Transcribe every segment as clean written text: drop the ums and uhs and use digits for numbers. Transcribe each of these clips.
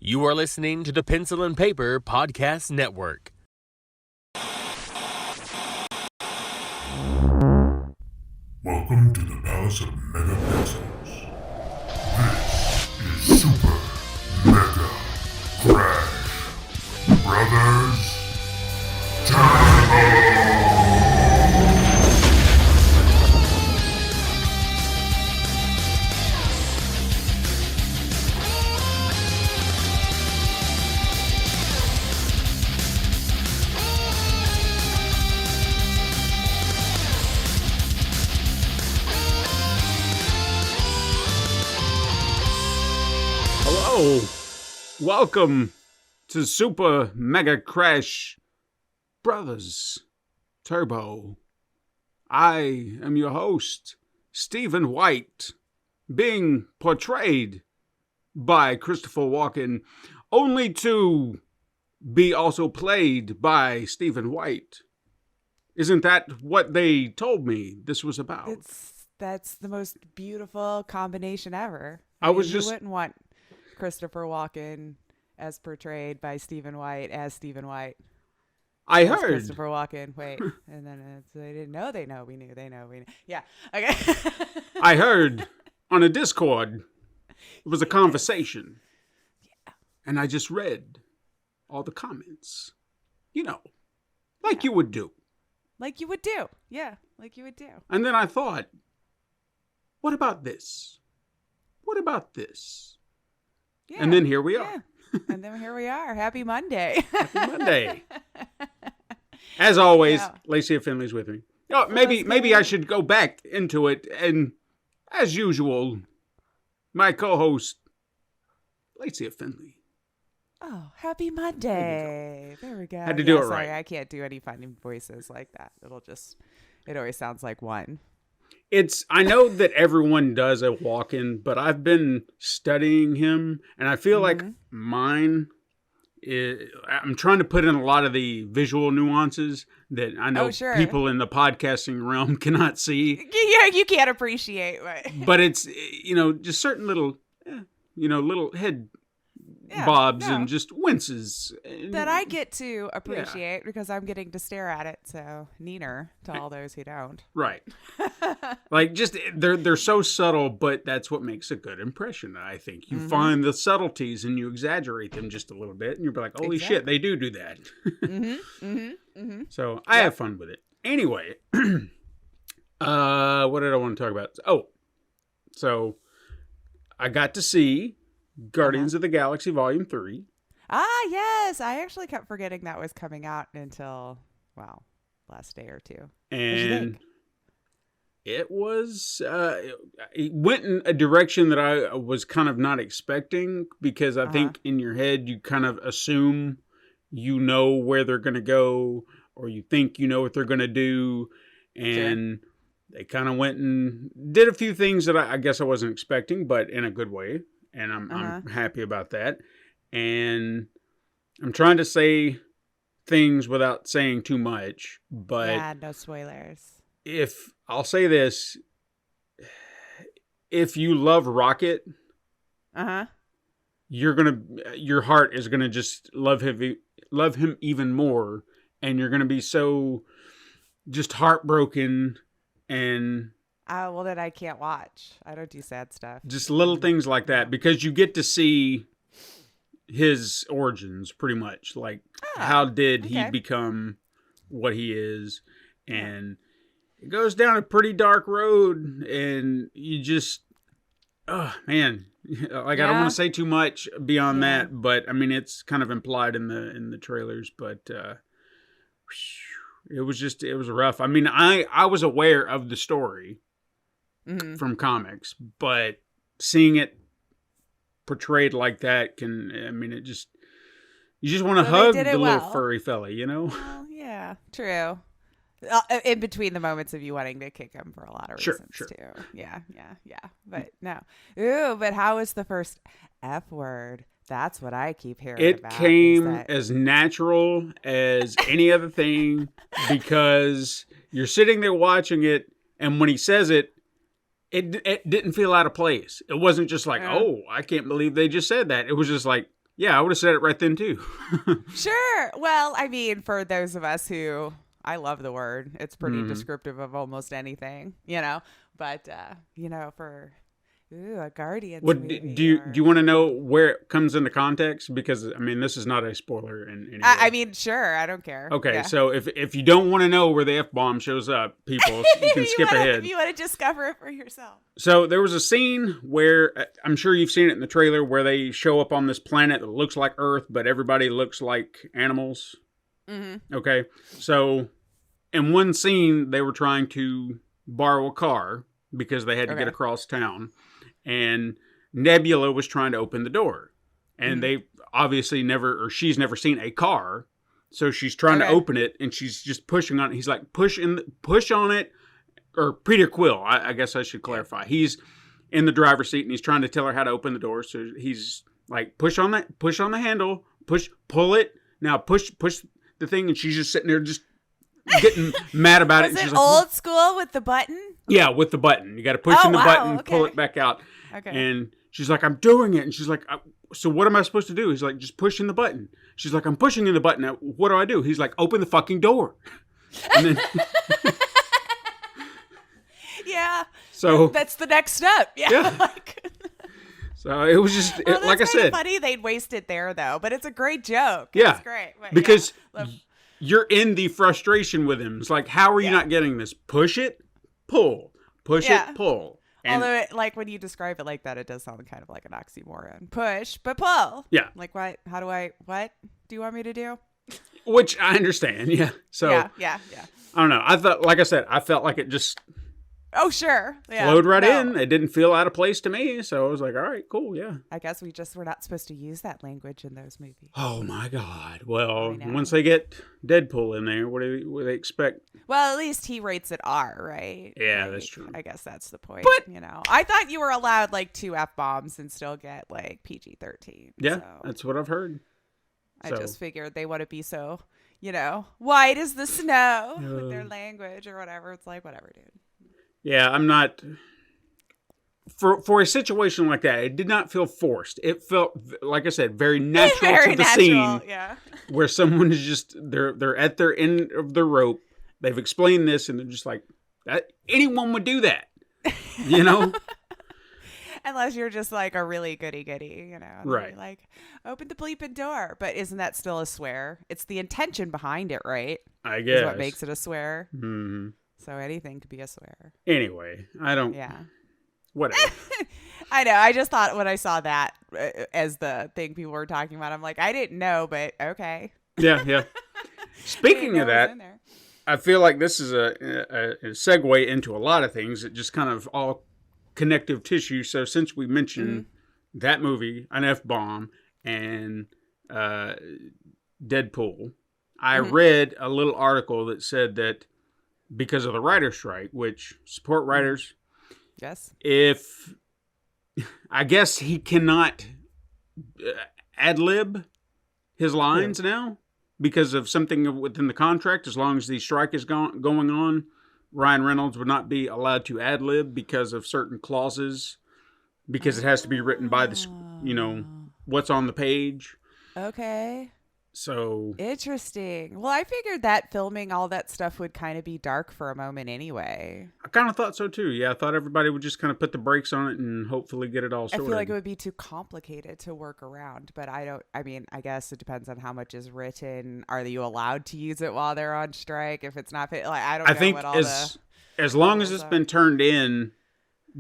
You are listening to the Pencil and Paper Podcast Network. Welcome to the Palace of Mega Pencils. This is Super Mega Crash Brothers Turbo! Hello, welcome to Super Mega Crash Brothers Turbo. I am your host, Stephen White, being portrayed by Christopher Walken, only to be also played by Stephen White. Isn't that what they told me this was about? That's the most beautiful combination ever. I was you wouldn't want Christopher Walken as portrayed by Stephen White as Stephen White. I as heard. Christopher Walken. Wait. And then they didn't know. They know. We knew. They know. We knew. Yeah. Okay. I heard on a Discord. It was a conversation. Yeah. And I just read all the comments. You know, like you would do. Like you would do. Yeah. Like you would do. And then I thought, what about this? What about this? Yeah. And then here we are. And then here we are. Happy Monday. Happy Monday. As always, Yeah. Lacey of Finley's with me. Oh, maybe I should go back into it. And as usual, my co-host, Lacey of Finley. Oh, happy Monday. There we go. Had to do it sorry, right. I can't do any funny voices like that. It always sounds like one. I know that everyone does a walk-in, but I've been studying him, and I feel like mine I'm trying to put in a lot of the visual nuances that I know people in the podcasting realm cannot see. Yeah, you can't appreciate. But it's, just certain little, little head bobs and just winces. That I get to appreciate because I'm getting to stare at it. So, neener to all those who don't. Right. Like, just, they're so subtle, but that's what makes a good impression, I think. You find the subtleties and you exaggerate them just a little bit, and you're like, holy shit, they do that. So, I have fun with it. Anyway, what did I want to talk about? Oh, so I got to see Guardians of the Galaxy Volume 3. Ah, yes. I actually kept forgetting that was coming out until, last day or two. And it was, it went in a direction that I was kind of not expecting, because I think in your head you kind of assume you know where they're going to go, or you think you know what they're going to do. And they kind of went and did a few things that I guess I wasn't expecting, but in a good way. And I'm happy about that. And I'm trying to say things without saying too much. But no spoilers. If I'll say this, if you love Rocket, your heart is gonna just love him even more, and you're gonna be so just heartbroken and. Well, then I can't watch. I don't do sad stuff. Just little things like that, because you get to see his origins pretty much. Like, how did he become what he is? And it goes down a pretty dark road, and you just, oh, man. Like, I don't want to say too much beyond that, but, I mean, it's kind of implied in the trailers, but it was rough. I mean, I was aware of the story. From comics, but seeing it portrayed like that you just want to hug the little furry fella, you know? Well, yeah, true. In between the moments of you wanting to kick him for a lot of reasons too. Yeah. But no. Ooh, but how is the first F word? That's what I keep hearing about. It came as natural as any other thing, because you're sitting there watching it, and when he says it, it didn't feel out of place. It wasn't just like, oh, I can't believe they just said that. It was just like, Yeah, I would have said it right then too. Sure. Well, I mean, for those of us who I love the word, it's pretty descriptive of almost anything, But for a Guardians What movie. do you want to know where it comes into context? Because I mean, this is not a spoiler in any way. I mean, sure, I don't care. Okay, Yeah. so if you don't want to know where the F-bomb shows up, people, you can skip ahead. If you want to discover it for yourself. So there was a scene where, I'm sure you've seen it in the trailer, where they show up on this planet that looks like Earth, but everybody looks like animals. Mm-hmm. Okay, so in one scene, they were trying to borrow a car because they had to get across town. And Nebula was trying to open the door. And they obviously she's never seen a car. So she's trying to open it, and she's just pushing on it. He's like, push on it. Or Peter Quill, I guess I should clarify. He's in the driver's seat, and he's trying to tell her how to open the door. So he's like, push on the handle, pull it. Now push the thing, and she's just sitting there just getting mad about it. Was and she's it old school with the button? Yeah, with the button. You got to push in the button, pull it back out. Okay. And she's like, I'm doing it. And she's like, so what am I supposed to do? He's like, just push in the button. She's like, I'm pushing in the button. Now, what do I do? He's like, open the fucking door. And then... Yeah. So that's the next step. Yeah. So it was just, like I said. Funny they'd waste it there, though. But it's a great joke. Yeah. It's great. But because you're in the frustration with him. It's like, how are you not getting this? Push it, pull. Push it, pull. And although, when you describe it like that, it does sound kind of like an oxymoron. Push, but pull. Yeah. Like, what? What do you want me to do? Which I understand, yeah. So, yeah. I don't know. I thought, like I said, I felt like it just... Oh, sure. Yeah. Flowed right in. It didn't feel out of place to me. So I was like, all right, cool, yeah. I guess we're not supposed to use that language in those movies. Oh, my God. Well, once they get Deadpool in there, what do they expect? Well, at least he rates it R, right? Yeah, that's true. I guess that's the point. But, I thought you were allowed 2 F-bombs and still get PG-13. Yeah, so. That's what I've heard. I just figured they want to be so, white as the snow with their language or whatever. It's like, whatever, dude. Yeah, I'm not... For a situation like that, it did not feel forced. It felt, like I said, very natural to the scene. Yeah. Where someone is just, they're at their end of the rope. They've explained this, and they're just like, anyone would do that, Unless you're just a really goody-goody, Right. Like, open the bleeping door. But isn't that still a swear? It's the intention behind it, right? I guess. Is what makes it a swear. Mm-hmm. So anything could be a swear. Anyway, I don't... Yeah. Whatever. I know. I just thought when I saw that as the thing people were talking about, I'm like, I didn't know, but okay. Yeah. Speaking of that, I feel like this is a segue into a lot of things. It just kind of all connective tissue. So since we mentioned that movie, an F-bomb, and Deadpool, I read a little article that said that because of the writer's strike, which support writers... Yes. If I guess he cannot ad-lib his lines now because of something within the contract. As long as the strike is going on, Ryan Reynolds would not be allowed to ad-lib because of certain clauses, because it has to be written by the, what's on the page. Okay. So interesting. Well, I figured that filming all that stuff would kind of be dark for a moment anyway. I kind of thought so too. Yeah, I thought everybody would just kind of put the brakes on it and hopefully get it all sorted. I feel like it would be too complicated to work around, but I guess it depends on how much is written. Are you allowed to use it while they're on strike? If it's not, I don't know. I think as long as it's been turned in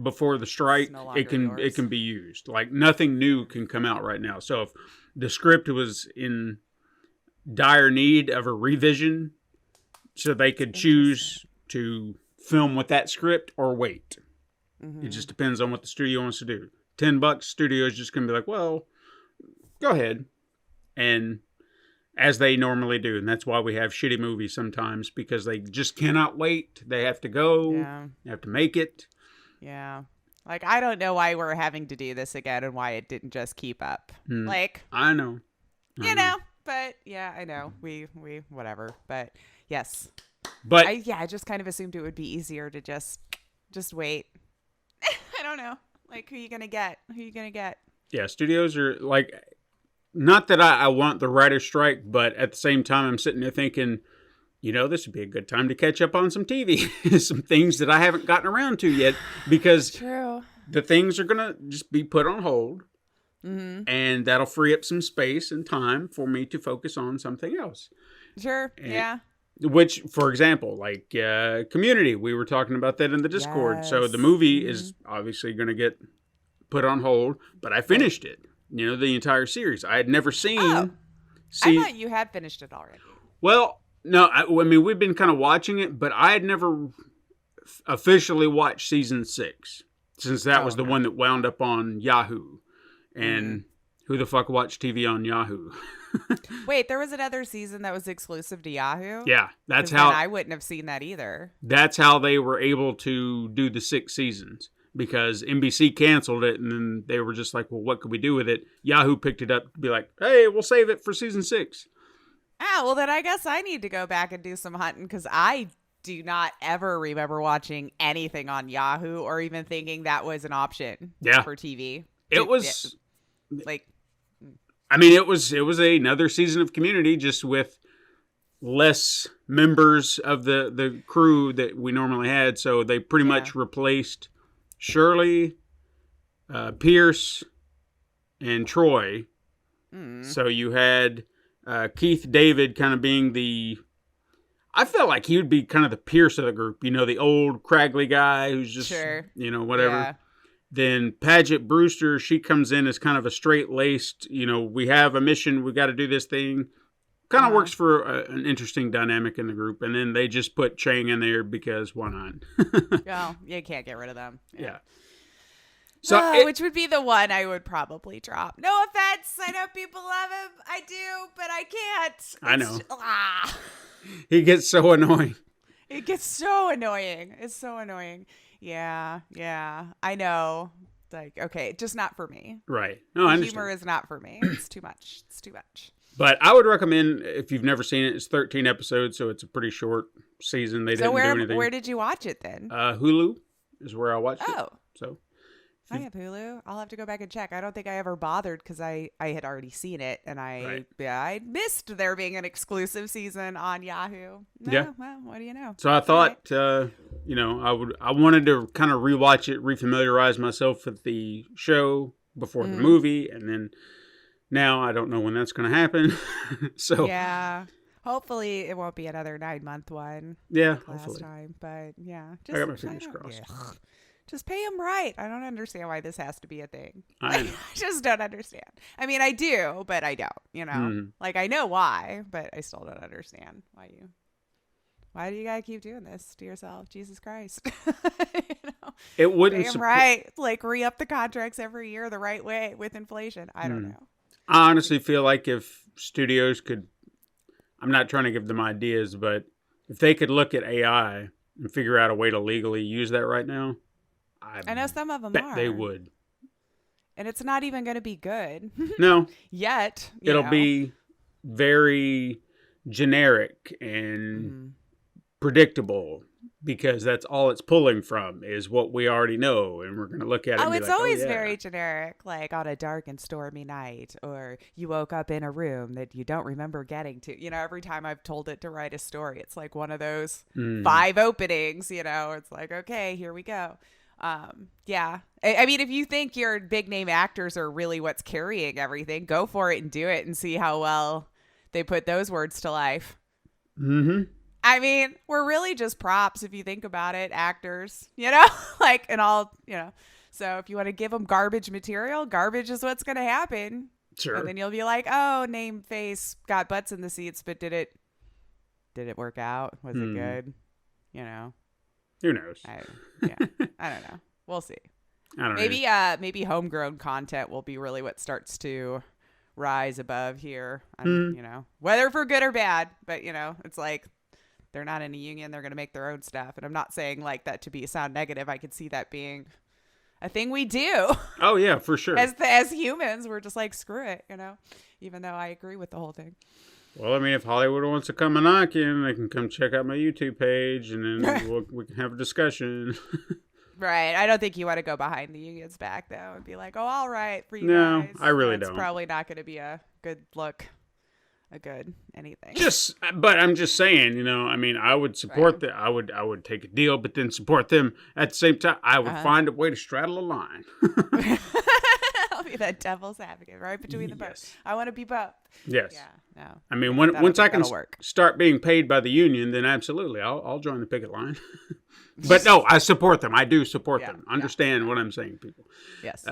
before the strike, it can be used. Like nothing new can come out right now. So if the script was in dire need of a revision, so they could choose to film with that script or wait. It just depends on what the studio wants to do. $10, studio is just going to be like, well, go ahead. And as they normally do. And that's why we have shitty movies sometimes, because they just cannot wait. They have to go. Yeah. They have to make it. Yeah. I don't know why we're having to do this again and why it didn't just keep up. I know. But yeah, I know we whatever, but yes, but I just kind of assumed it would be easier to just wait. I don't know, who you gonna get? Yeah, studios are not that I want the writer's strike, but at the same time, I'm sitting there thinking, this would be a good time to catch up on some TV, some things that I haven't gotten around to yet, because True. the things are going to just be put on hold, and that'll free up some space and time for me to focus on something else. Sure. And, which, for example, like Community, we were talking about that in the Discord. Yes. So the movie is obviously going to get put on hold, but I finished it. The entire series. I had never seen. I thought you had finished it already. Well, no, I mean, we've been kind of watching it, but I had never officially watched season 6, since that was the one that wound up on Yahoo. And who the fuck watched TV on Yahoo? Wait, there was another season that was exclusive to Yahoo? Yeah, that's how. I wouldn't have seen that either. That's how they were able to do the 6 seasons. Because NBC canceled it, and then they were just like, well, what could we do with it? Yahoo picked it up to be like, hey, we'll save it for season 6. Ah, well, then I guess I need to go back and do some hunting, because I do not ever remember watching anything on Yahoo or even thinking that was an option for TV. It was... like... I mean, it was another season of Community, just with less members of the crew that we normally had, so they pretty much replaced Shirley, Pierce, and Troy. So you had Keith David kind of being I felt like he would be kind of the Pierce of the group, the old craggly guy who's just, whatever. Yeah. Then Paget Brewster, she comes in as kind of a straight-laced, we have a mission, we got to do this thing. Kind of works for an interesting dynamic in the group. And then they just put Chang in there because why not? Well, you can't get rid of them. Yeah. So which would be the one I would probably drop. No offense. I know people love him. I do, but I can't. I know. He gets so annoying. It gets so annoying. It's so annoying. Yeah. I know. Like, okay, just not for me. Right. No, I understand. Humor is not for me. It's too much. But I would recommend, if you've never seen it, it's 13 episodes, so it's a pretty short season. They didn't do anything. Where did you watch it then? Hulu is where I watched it. Oh. So I have Hulu. I'll have to go back and check. I don't think I ever bothered because I had already seen it, and I missed there being an exclusive season on Yahoo. No, yeah. Well, what do you know? So I thought, I wanted to kind of rewatch it, refamiliarize myself with the show before the movie, and then now I don't know when that's going to happen. So yeah. Hopefully it won't be another 9-month one. Yeah, last hopefully. time, but yeah, I got my fingers crossed. Yeah. Just pay him right. I don't understand why this has to be a thing. I just don't understand. I mean, I do, but I don't. Like I know why, but I still don't understand why do you gotta keep doing this to yourself? Jesus Christ. It wouldn't pay him right. Like re-up the contracts every year the right way with inflation. I don't know. I honestly feel like if studios could, I'm not trying to give them ideas, but if they could look at AI and figure out a way to legally use that right now, I know some of them bet are. they would. And it's not even going to be good. No. Yet. It'll be very generic and predictable, because that's all it's pulling from is what we already know, and we're going to look at it and be it's like, always very generic, like on a dark and stormy night, or you woke up in a room that you don't remember getting to. Every time I've told it to write a story, it's like one of those 5 openings, it's like, okay, here we go. Yeah. I mean, if you think your big name actors are really what's carrying everything, go for it and do it and see how well they put those words to life. I mean, we're really just props if you think about it, actors, like, and all, so if you want to give them garbage material, garbage is what's going to happen. Sure. And then you'll be like, oh, name, face, got butts in the seats, but did it work out? Was it good? Who knows? I don't know. We'll see. I don't know. Maybe homegrown content will be really what starts to rise above here. Whether for good or bad, but it's like they're not in a union. They're going to make their own stuff. And I'm not saying like that to sound negative. I could see that being a thing we do. Oh yeah, for sure. As humans, we're just like, screw it, even though I agree with the whole thing. Well, I mean, if Hollywood wants to come and knock in, they can come check out my YouTube page, and then we can have a discussion. Right. I don't think you want to go behind the union's back, though, and be like, oh, all right, for you no, guys. I really That's don't. probably not going to be a good look, a good anything. But I'm just saying, I mean, I would support that. I would take a deal, but then support them at the same time. I would find a way to straddle a line. I'll be that devil's advocate, right between the both. I want to be both. Yes. Yeah. No. I mean, once I can start being paid by the union, then absolutely, I'll join the picket line. But no, I support them. I do support them. Understand what I'm saying, people. Yes.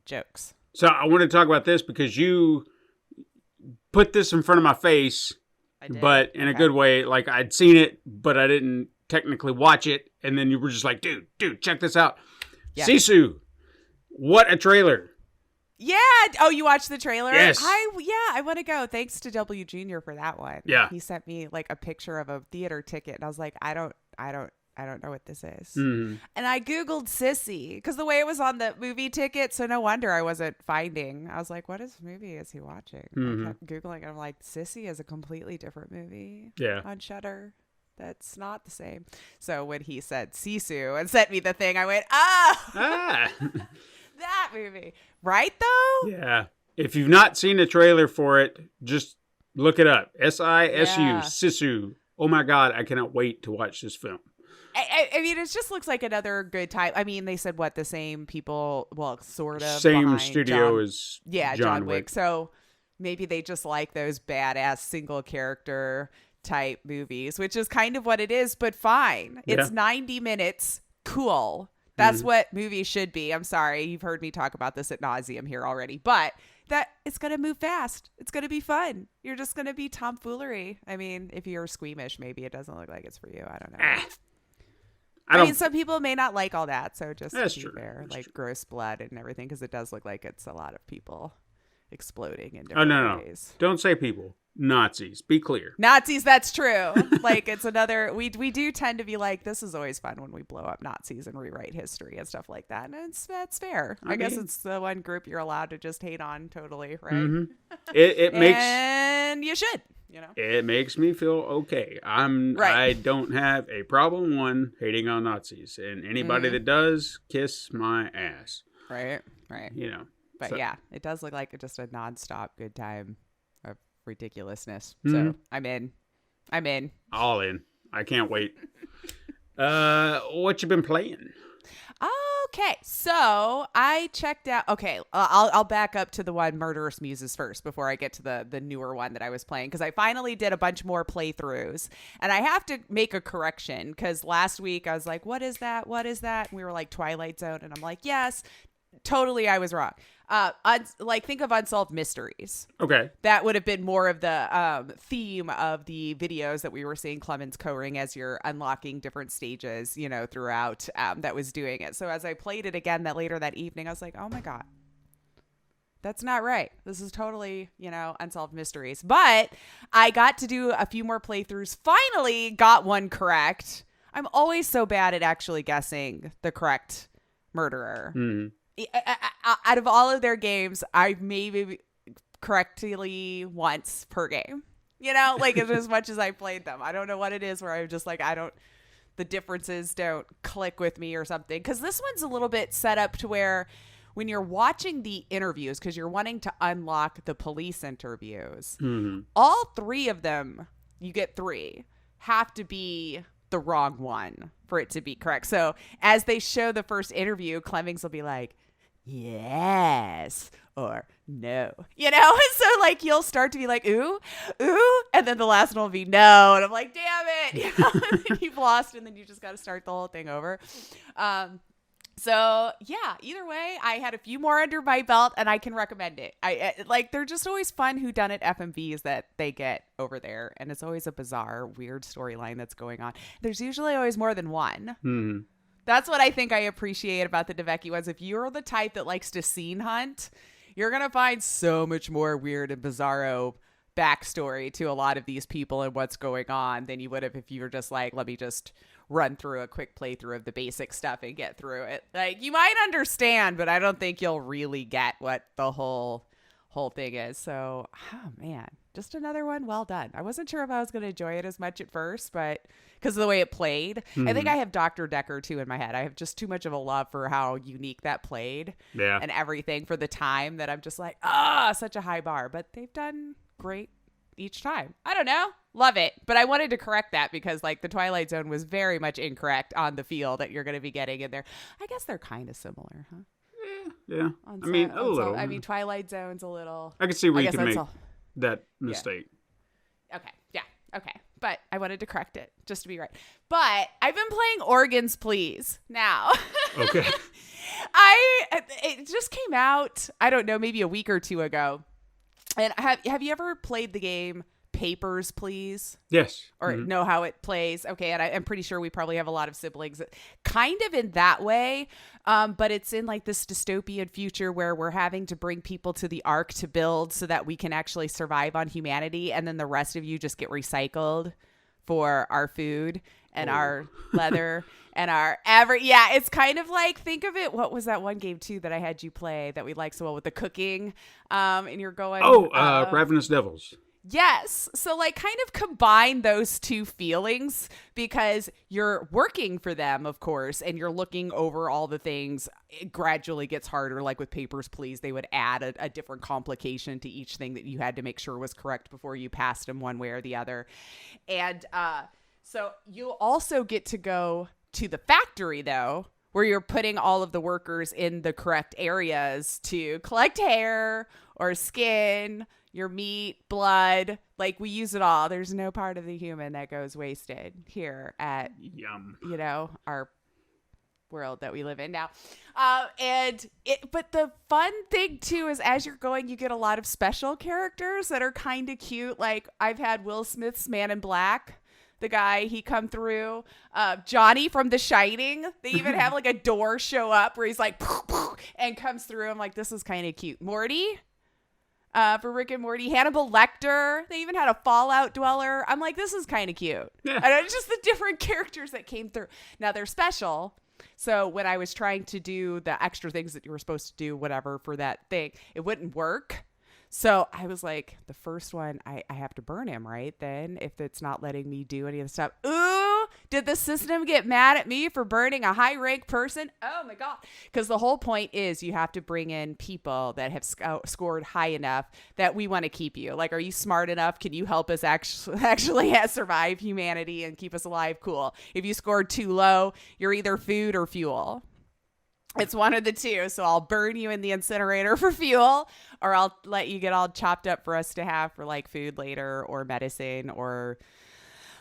Jokes. So I want to talk about this because you put this in front of my face, but in a good way. Like I'd seen it, but I didn't technically watch it. And then you were just like, dude, check this out. Yeah. Sisu, what a trailer. Yeah. Oh, you watched the trailer? Yes. I want to go. Thanks to W Junior for that one. Yeah. He sent me like a picture of a theater ticket, and I was like, I don't know what this is. Mm-hmm. And I Googled Sissy because the way it was on the movie ticket, so no wonder I wasn't finding. I was like, what movie is he watching? Mm-hmm. I kept Googling and I'm like, Sissy is a completely different movie on Shudder. That's not the same. So when he said Sisu and sent me the thing, I went, that movie. Right, though? Yeah. If you've not seen the trailer for it, just look it up. Sisu, Sisu. Oh my God, I cannot wait to watch this film. I mean, it just looks like another good time. I mean, they said the same people, well, sort of. Same studio as John Wick. So maybe they just like those badass single character type movies, which is kind of what it is, but fine. It's 90 minutes. Cool. That's what movies should be. I'm sorry. You've heard me talk about this ad nauseum here already, but that it's going to move fast. It's going to be fun. You're just going to be tomfoolery. I mean, if you're squeamish, maybe it doesn't look like it's for you. I don't know. I mean, some people may not like all that. So just to be fair, like gross blood and everything, because it does look like it's a lot of people exploding in different ways. No. Don't say people. Nazis. Be clear. Nazis, that's true. Like it's another, we do tend to be like, this is always fun when we blow up Nazis and rewrite history and stuff like that. And that's fair. I guess it's the one group you're allowed to just hate on totally, right? Mm-hmm. It makes, and you should, It makes me feel okay. I don't have a problem hating on Nazis, and anybody that does, kiss my ass. Right. But so. Yeah, it does look like just a nonstop good time of ridiculousness. So I'm in. All in. I can't wait. What you been playing? Okay, so I checked out. Okay, I'll back up to the one Murderous Muses first before I get to the newer one that I was playing, because I finally did a bunch more playthroughs, and I have to make a correction because last week I was like, "What is that? What is that?" And we were like Twilight Zone, and I'm like, "Yes, totally, I was wrong." Think of Unsolved Mysteries. Okay. That would have been more of the theme of the videos that we were seeing Clemens coding as you're unlocking different stages, throughout that was doing it. So as I played it again later that evening, I was like, oh my God, that's not right. This is totally, Unsolved Mysteries. But I got to do a few more playthroughs. Finally got one correct. I'm always so bad at actually guessing the correct murderer. Mm-hmm. Out of all of their games, I've maybe correctly once per game, as much as I played them. I don't know what it is where I'm just like, the differences don't click with me or something. Because this one's a little bit set up to where when you're watching the interviews, because you're wanting to unlock the police interviews, all three of them, you get three, have to be the wrong one for it to be correct. So as they show the first interview, Clemmings will be like, yes or no, and so you'll start to be like, ooh, and then the last one will be no, and I'm like, damn it, and then you've lost, and then you just got to start the whole thing over. So yeah, either way, I had a few more under my belt, and I can recommend it. They're just always fun whodunit FMVs that they get over there, and it's always a bizarre, weird storyline that's going on. There's usually always more than one. Mm-hmm. That's what I think I appreciate about the Deveki ones. If you're the type that likes to scene hunt, you're gonna find so much more weird and bizarro backstory to a lot of these people and what's going on than you would have if you were just like, let me just run through a quick playthrough of the basic stuff and get through it. You might understand, but I don't think you'll really get what the whole whole thing is. So, oh man, just another one well done. I wasn't sure if I was going to enjoy it as much at first, but because of the way it played. I think I have Dr. Decker too in my head. I have just too much of a love for how unique that played and everything for the time that I'm just like, such a high bar. But they've done great each time. I don't know. Love it. But I wanted to correct that because like the Twilight Zone was very much incorrect on the feel that you're going to be getting in there. I guess they're kind of similar, huh? Yeah. I mean, a little. I mean, Twilight Zone's a little. I can see where you can make that mistake. Yeah. Okay. Yeah. Okay. But I wanted to correct it just to be right. But I've been playing Organs Please now. Okay. It just came out, I don't know, maybe a week or two ago. And have you ever played the game Papers, Please? Yes. Or know how it plays? Okay, and I'm pretty sure we probably have a lot of siblings kind of in that way, but it's in like this dystopian future where we're having to bring people to the Ark to build so that we can actually survive on humanity, and then the rest of you just get recycled for our food and our leather and it's kind of like, think of it, what was that one game too that I had you play that we liked so well with the cooking, and you're going Ravenous Devils. Yes. So like kind of combine those two feelings because you're working for them, of course, and you're looking over all the things. It gradually gets harder. Like with Papers, Please, they would add a different complication to each thing that you had to make sure was correct before you passed them one way or the other. And so you also get to go to the factory, though, where you're putting all of the workers in the correct areas to collect hair or skin, your meat, blood, like we use it all. There's no part of the human that goes wasted here at, our world that we live in now. But the fun thing too is as you're going, you get a lot of special characters that are kind of cute. Like I've had Will Smith's Man in Black, the guy, he come through. Johnny from The Shining. They even have like a door show up where he's like, and comes through. I'm like, this is kind of cute. Morty. For Rick and Morty, Hannibal Lecter. They even had a Fallout dweller. I'm like, this is kind of cute. Yeah. And it's just the different characters that came through. Now they're special. So when I was trying to do the extra things that you were supposed to do, whatever, for that thing, it wouldn't work. So I was like, the first one, I have to burn him, right? Then if it's not letting me do any of the stuff. Ooh, did the system get mad at me for burning a high rank person? Oh my God. Because the whole point is you have to bring in people that have scored high enough that we want to keep you. Like, are you smart enough? Can you help us actually survive humanity and keep us alive? Cool. If you scored too low, you're either food or fuel. It's one of the two. So I'll burn you in the incinerator for fuel, or I'll let you get all chopped up for us to have for like food later, or medicine, or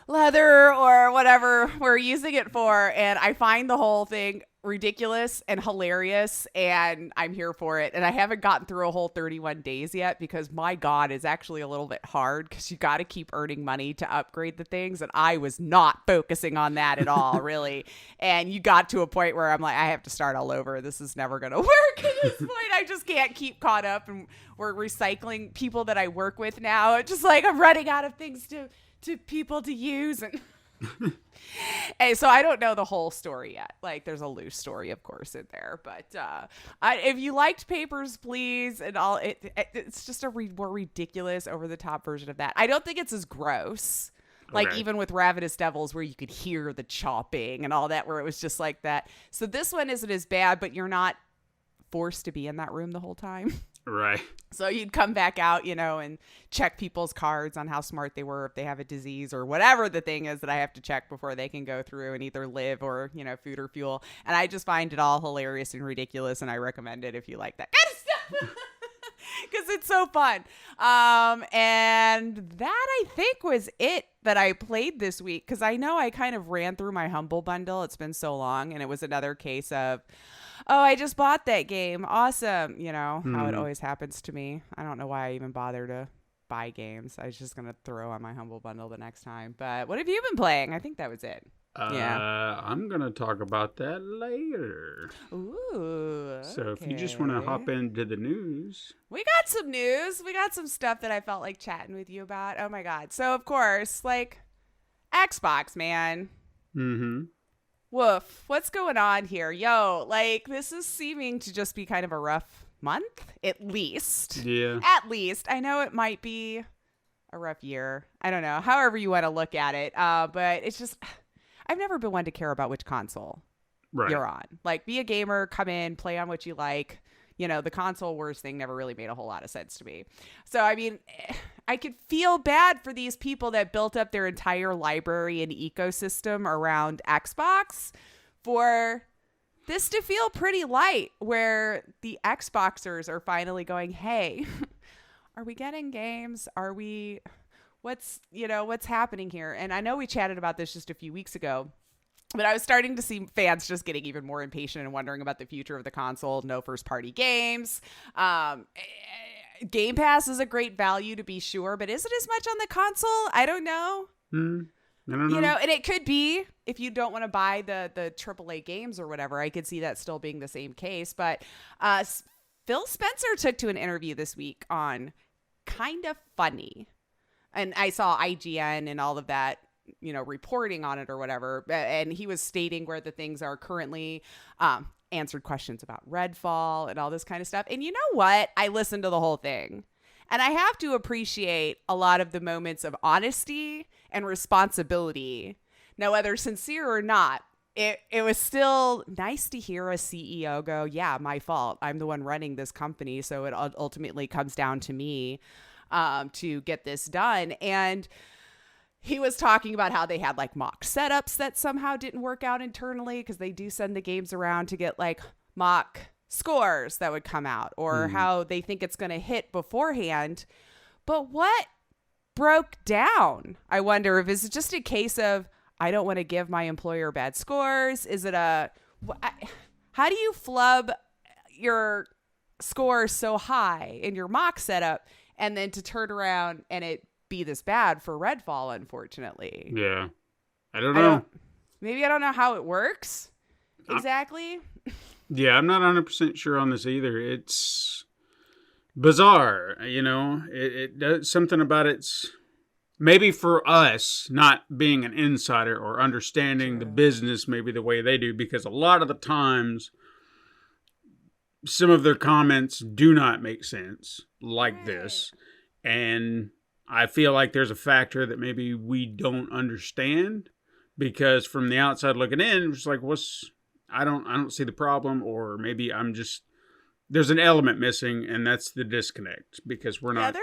leather, or whatever we're using it for. And I find the whole thing ridiculous and hilarious, and I'm here for it. And I haven't gotten through a whole 31 days yet because my God, it's actually a little bit hard because you got to keep earning money to upgrade the things. And I was not focusing on that at all, really. And you got to a point where I'm like, I have to start all over. This is never going to work at this point. I just can't keep caught up. And we're recycling people that I work with now. It's just like I'm running out of things to people to use. And hey, so I don't know the whole story yet. Like, there's a loose story, of course, in there. But if you liked Papers, Please, and all, it's just a more ridiculous, over-the-top version of that. I don't think it's as gross. Like, even with Ravenous Devils, where you could hear the chopping and all that, where it was just like that. So this one isn't as bad, but you're not forced to be in that room the whole time. Right. So you'd come back out, and check people's cards on how smart they were, if they have a disease or whatever the thing is that I have to check before they can go through and either live or, food or fuel. And I just find it all hilarious and ridiculous. And I recommend it if you like that kind of stuff. Because it's so fun. And that, I think, was it that I played this week. Because I know I kind of ran through my Humble Bundle. It's been so long. And it was another case of, oh, I just bought that game. Awesome. How it always happens to me. I don't know why I even bother to buy games. I was just going to throw on my Humble Bundle the next time. But what have you been playing? I think that was it. Yeah. I'm going to talk about that later. Ooh. So if you just want to hop into the news. We got some news. We got some stuff that I felt like chatting with you about. Oh, my God. So, of course, like, Xbox, man. Mm-hmm. Woof. What's going on here? Yo, like, this is seeming to just be kind of a rough month at least. Yeah. At least. I know it might be a rough year. I don't know. However you want to look at it. But it's just, I've never been one to care about which console you're on. Like, be a gamer, come in, play on what you like. You know, the console wars thing never really made a whole lot of sense to me. So, I mean, I could feel bad for these people that built up their entire library and ecosystem around Xbox for this to feel pretty light, where the Xboxers are finally going, hey, are we getting games? What's happening here? And I know we chatted about this just a few weeks ago, but I was starting to see fans just getting even more impatient and wondering about the future of the console. No first-party games. Game Pass is a great value, to be sure, but is it as much on the console? I don't know. I don't know. You know, and it could be, if you don't want to buy the AAA games or whatever, I could see that still being the same case. But Phil Spencer took to an interview this week on Kinda Funny. And I saw IGN and all of that, you know, reporting on it or whatever. And he was stating where the things are currently, answered questions about Redfall and all this kind of stuff. And you know what? I listened to the whole thing. And I have to appreciate a lot of the moments of honesty and responsibility. Now, whether sincere or not, it was still nice to hear a CEO go, yeah, my fault. I'm the one running this company. So it ultimately comes down to me to get this done. And he was talking about how they had like mock setups that somehow didn't work out internally, because they do send the games around to get like mock scores that would come out, or how they think it's going to hit beforehand. But what broke down? I wonder if it's just a case of, I don't want to give my employer bad scores. Is it how do you flub your score so high in your mock setup and then to turn around and it be this bad for Redfall, unfortunately? Yeah. I don't know. Maybe I don't know how it works exactly. Yeah, I'm not 100% sure on this either. It's bizarre, you know. It does something about it's maybe for us not being an insider or understanding the business maybe the way they do, because a lot of the times some of their comments do not make sense like this. And I feel like there's a factor that maybe we don't understand, because from the outside looking in, it's like, I don't see the problem, or maybe there's an element missing, and that's the disconnect, because we're not. Yeah,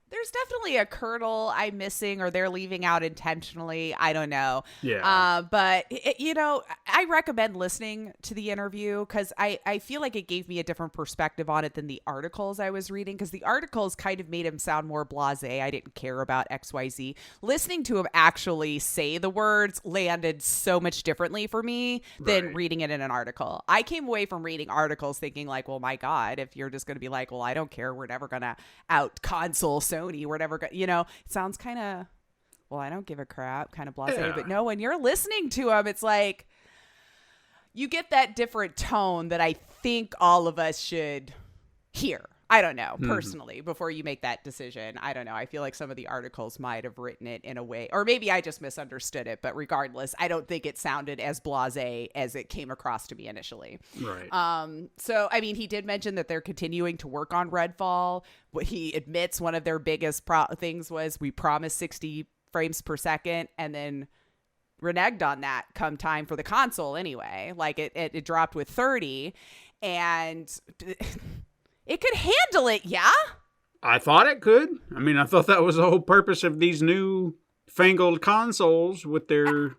there's definitely a kernel I'm missing, or they're leaving out intentionally. I don't know. Yeah. But you know, I recommend listening to the interview, because I feel like it gave me a different perspective on it than the articles I was reading, because the articles kind of made him sound more blasé. I didn't care about XYZ. Listening to him actually say the words landed so much differently for me than reading it in an article. I came away from reading articles thinking like, well, my God, if you're just going to be like, well, I don't care, we're never going to out console Sony, we're never going to, you know, it sounds kind of, well, I don't give a crap, kind of blasé. Yeah. But no, when you're listening to him, it's like you get that different tone that I think all of us should hear. I don't know, personally, before you make that decision. I don't know. I feel like some of the articles might have written it in a way, or maybe I just misunderstood it. But regardless, I don't think it sounded as blasé as it came across to me initially. Right. So, I mean, he did mention that they're continuing to work on Redfall. What he admits one of their biggest things was, we promised 60 frames per second, and then reneged on that come time for the console anyway. Like it dropped with 30, and it could handle it, yeah? I thought it could. I mean, I thought that was the whole purpose of these new fangled consoles with their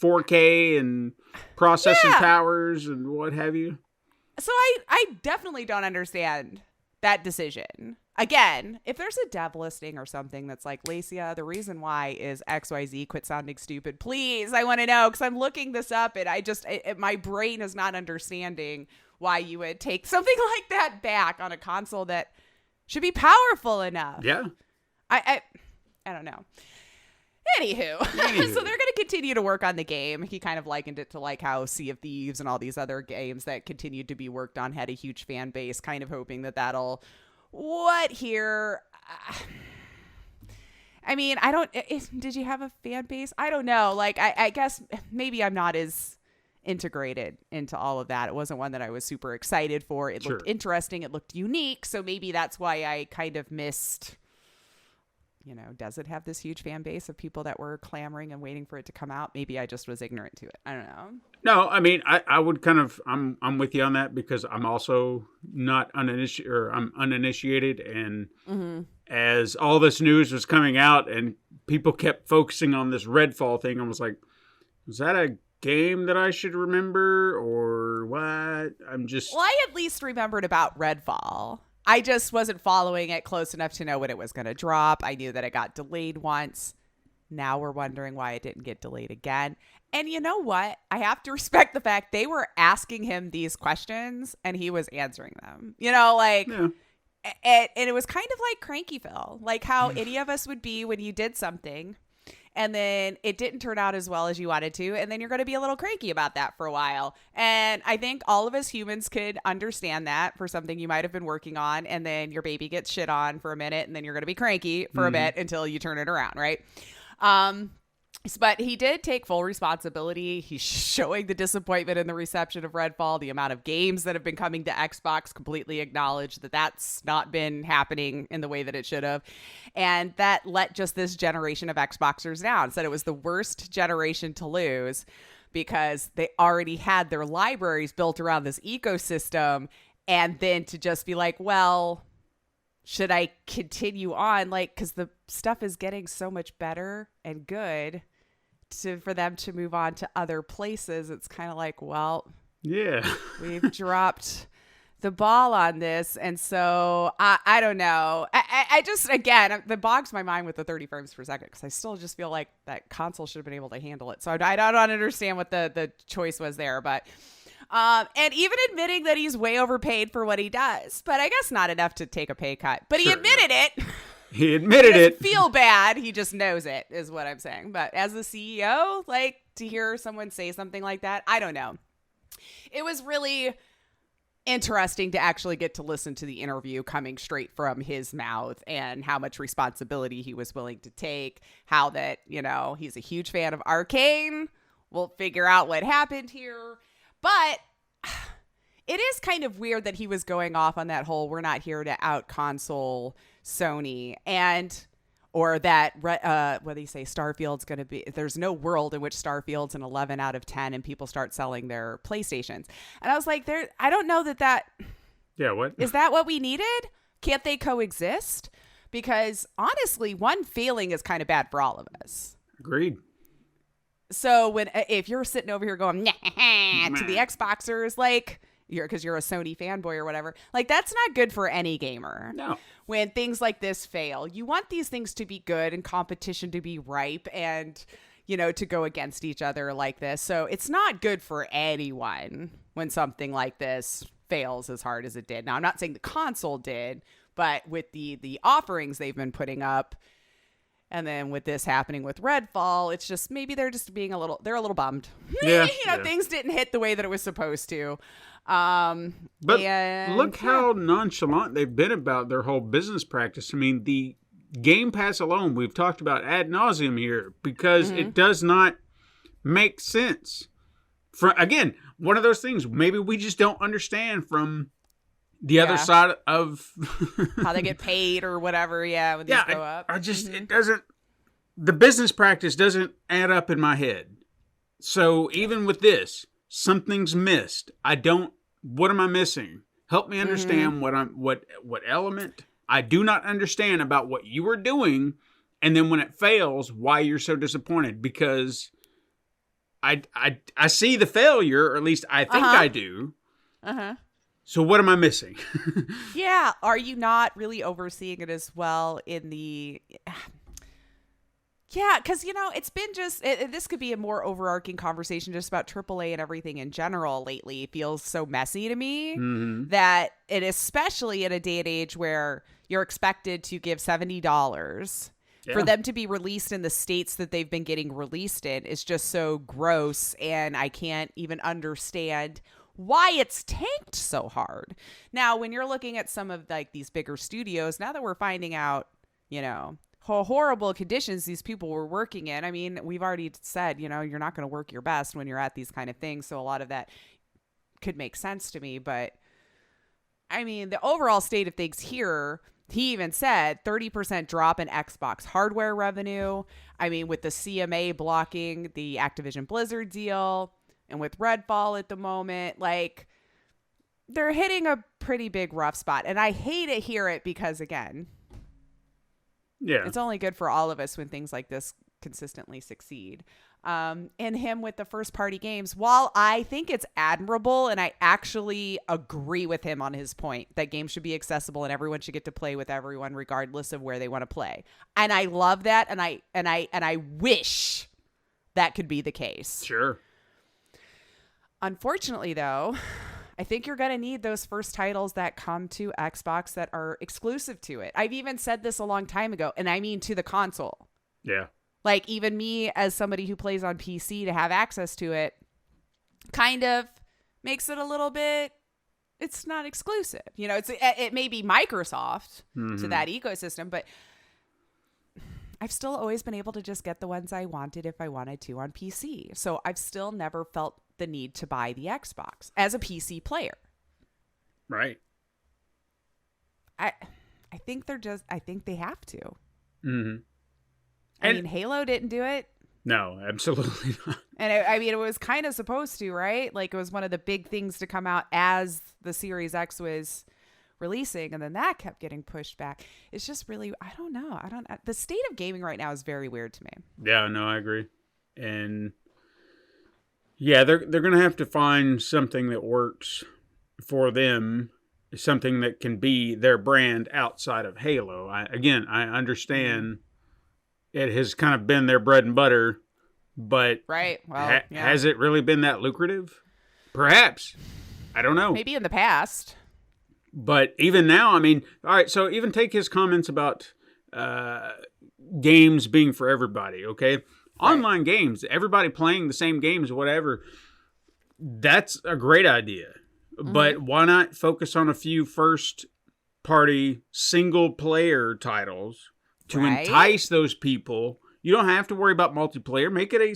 4K and processing powers and what have you. So I definitely don't understand that decision. Again, if there's a dev listing or something that's like, Lacia, the reason why is XYZ, quit sounding stupid, please, I want to know, because I'm looking this up and my brain is not understanding why you would take something like that back on a console that should be powerful enough. Yeah. I don't know. Anywho. So they're going to continue to work on the game. He kind of likened it to like how Sea of Thieves and all these other games that continued to be worked on had a huge fan base, kind of hoping that that'll here. I mean, did you have a fan base? I don't know. Like, I guess maybe I'm not as integrated into all of that. It wasn't one that I was super excited for. It looked interesting. It looked unique. So maybe that's why I kind of missed, does it have this huge fan base of people that were clamoring and waiting for it to come out? Maybe I just was ignorant to it. I don't know. No, I mean, I would kind of, I'm with you on that because I'm also not uninitiated, or I'm uninitiated. And as all this news was coming out and people kept focusing on this Redfall thing, I was like, is that a game that I should remember or what? Well, I at least remembered about Redfall. I just wasn't following it close enough to know when it was going to drop. I knew that it got delayed once. Now we're wondering why it didn't get delayed again. And you know what? I have to respect the fact they were asking him these questions and he was answering them. And it was kind of like Crankyville, like how any of us would be when you did something and then it didn't turn out as well as you wanted to, and then you're going to be a little cranky about that for a while. And I think all of us humans could understand that for something you might have been working on, and then your baby gets shit on for a minute, and then you're going to be cranky for a bit until you turn it around, right? But he did take full responsibility. He's showing the disappointment in the reception of Redfall. The amount of games that have been coming to Xbox completely acknowledged that that's not been happening in the way that it should have. And that let just this generation of Xboxers down. Said it was the worst generation to lose because they already had their libraries built around this ecosystem. And then to just be like, well, should I continue on? Because the stuff is getting so much better and good for them to move on to other places. It's kind of like, well, yeah, we've dropped the ball on this. And so I don't know. I just, again, that bogs my mind with the 30 frames per second because I still just feel like that console should have been able to handle it. So I don't understand what the choice was there. But and even admitting that he's way overpaid for what he does, but I guess not enough to take a pay cut. But he admitted it. He admitted it. Feel bad. He just knows it, is what I'm saying. But as the CEO, to hear someone say something like that, I don't know. It was really interesting to actually get to listen to the interview coming straight from his mouth and how much responsibility he was willing to take. How that, he's a huge fan of Arcane. We'll figure out what happened here. But it is kind of weird that he was going off on that whole we're not here to out console Sony or that what do you say, Starfield's going to be, there's no world in which Starfield's an 11 out of 10 and people start selling their PlayStations. And I was like, I don't know that yeah, what is that what we needed? Can't they coexist? Because honestly, one failing is kind of bad for all of us. Agreed. So if you're sitting over here going to the Xboxers, because you're a Sony fanboy or whatever, that's not good for any gamer. No. When things like this fail, you want these things to be good and competition to be ripe and, to go against each other like this. So it's not good for anyone when something like this fails as hard as it did. Now, I'm not saying the console did, but with the offerings they've been putting up, and then with this happening with Redfall, it's just maybe they're just being a little bummed. Yeah, Things didn't hit the way that it was supposed to. But look how nonchalant they've been about their whole business practice. I mean, the Game Pass alone, we've talked about ad nauseum here because it does not make sense. Again, one of those things maybe we just don't understand from the other side of how they get paid or whatever. Yeah. When these go up. It doesn't, the business practice doesn't add up in my head. So even with this, something's missed. What am I missing? Help me understand what element I do not understand about what you are doing. And then when it fails, why you're so disappointed, because I see the failure, or at least I think I do. So what am I missing? Yeah. Are you not really overseeing it as well in the... Yeah, because, it's been this could be a more overarching conversation just about AAA and everything in general lately. It feels so messy to me that it, especially in a day and age where you're expected to give $70 for them to be released in the states that they've been getting released in, is just so gross. And I can't even understand why it's tanked so hard. Now, when you're looking at some of these bigger studios, now that we're finding out, horrible conditions these people were working in. I mean, we've already said, you're not going to work your best when you're at these kind of things. So a lot of that could make sense to me. But I mean, the overall state of things here, he even said 30% drop in Xbox hardware revenue. I mean, with the CMA blocking the Activision Blizzard deal and with Redfall at the moment, like, they're hitting a pretty big rough spot. And I hate to hear it because, again, it's only good for all of us when things like this consistently succeed. And him with the first party games, while I think it's admirable and I actually agree with him on his point that games should be accessible and everyone should get to play with everyone regardless of where they want to play. And I love that. And I wish that could be the case. Sure. Unfortunately, though, I think you're going to need those first titles that come to Xbox that are exclusive to it. I've even said this a long time ago, and I mean to the console. Yeah. Like, even me as somebody who plays on PC to have access to it kind of makes it a little bit, it's not exclusive. It may be Microsoft to that ecosystem, but I've still always been able to just get the ones I wanted if I wanted to on PC. So I've still never felt the need to buy the Xbox as a PC player. Right. I think I think they have to. Mm-hmm. I mean, Halo didn't do it. No, absolutely not. And it was kind of supposed to, right? Like, it was one of the big things to come out as the Series X was releasing, and then that kept getting pushed back. It's just really, I don't know. The state of gaming right now is very weird to me. Yeah, no, I agree. And yeah, they're going to have to find something that works for them, something that can be their brand outside of Halo. I understand it has kind of been their bread and butter, but right. Well, has it really been that lucrative? Perhaps. I don't know. Maybe in the past. But even now, I mean, all right, so even take his comments about games being for everybody, okay? Right. Online games, everybody playing the same games, whatever, that's a great idea. Mm-hmm. But why not focus on a few first-party single-player titles to entice those people? You don't have to worry about multiplayer. Make it a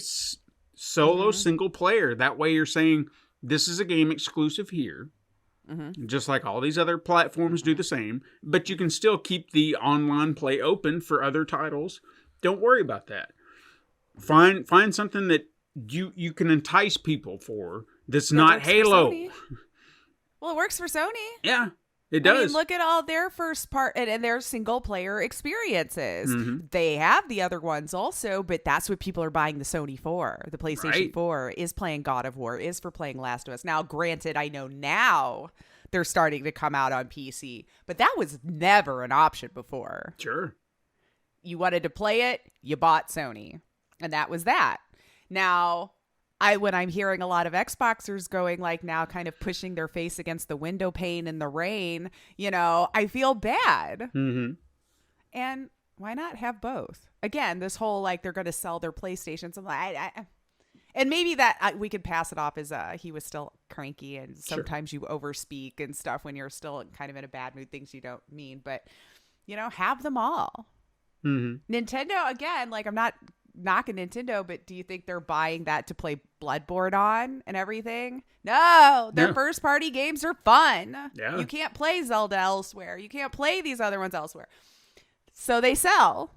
solo single-player. That way you're saying, this is a game exclusive here. Mm-hmm. Just like all these other platforms do the same, but you can still keep the online play open for other titles. Don't worry about that. Find something that you can entice people for that's not Halo. Well, it works for Sony. Yeah, it does. I mean, look at all their first part and their single player experiences. Mm-hmm. They have the other ones also, but that's what people are buying the Sony for. The PlayStation 4 is playing God of War, is for playing Last of Us. Now, granted, I know now they're starting to come out on PC, but that was never an option before. Sure. You wanted to play it, you bought Sony, and that was that. Now, when I'm hearing a lot of Xboxers going like now kind of pushing their face against the window pane in the rain, I feel bad. Mm-hmm. And why not have both? Again, this whole like they're going to sell their PlayStations. And maybe that we could pass it off as he was still cranky and sometimes you overspeak and stuff when you're still kind of in a bad mood, things you don't mean. But, have them all. Mm-hmm. Nintendo, again, like I'm not knocking Nintendo, but do you think they're buying that to play Bloodborne on and everything? No, their first party games are fun. Yeah. You can't play Zelda elsewhere. You can't play these other ones elsewhere. So they sell.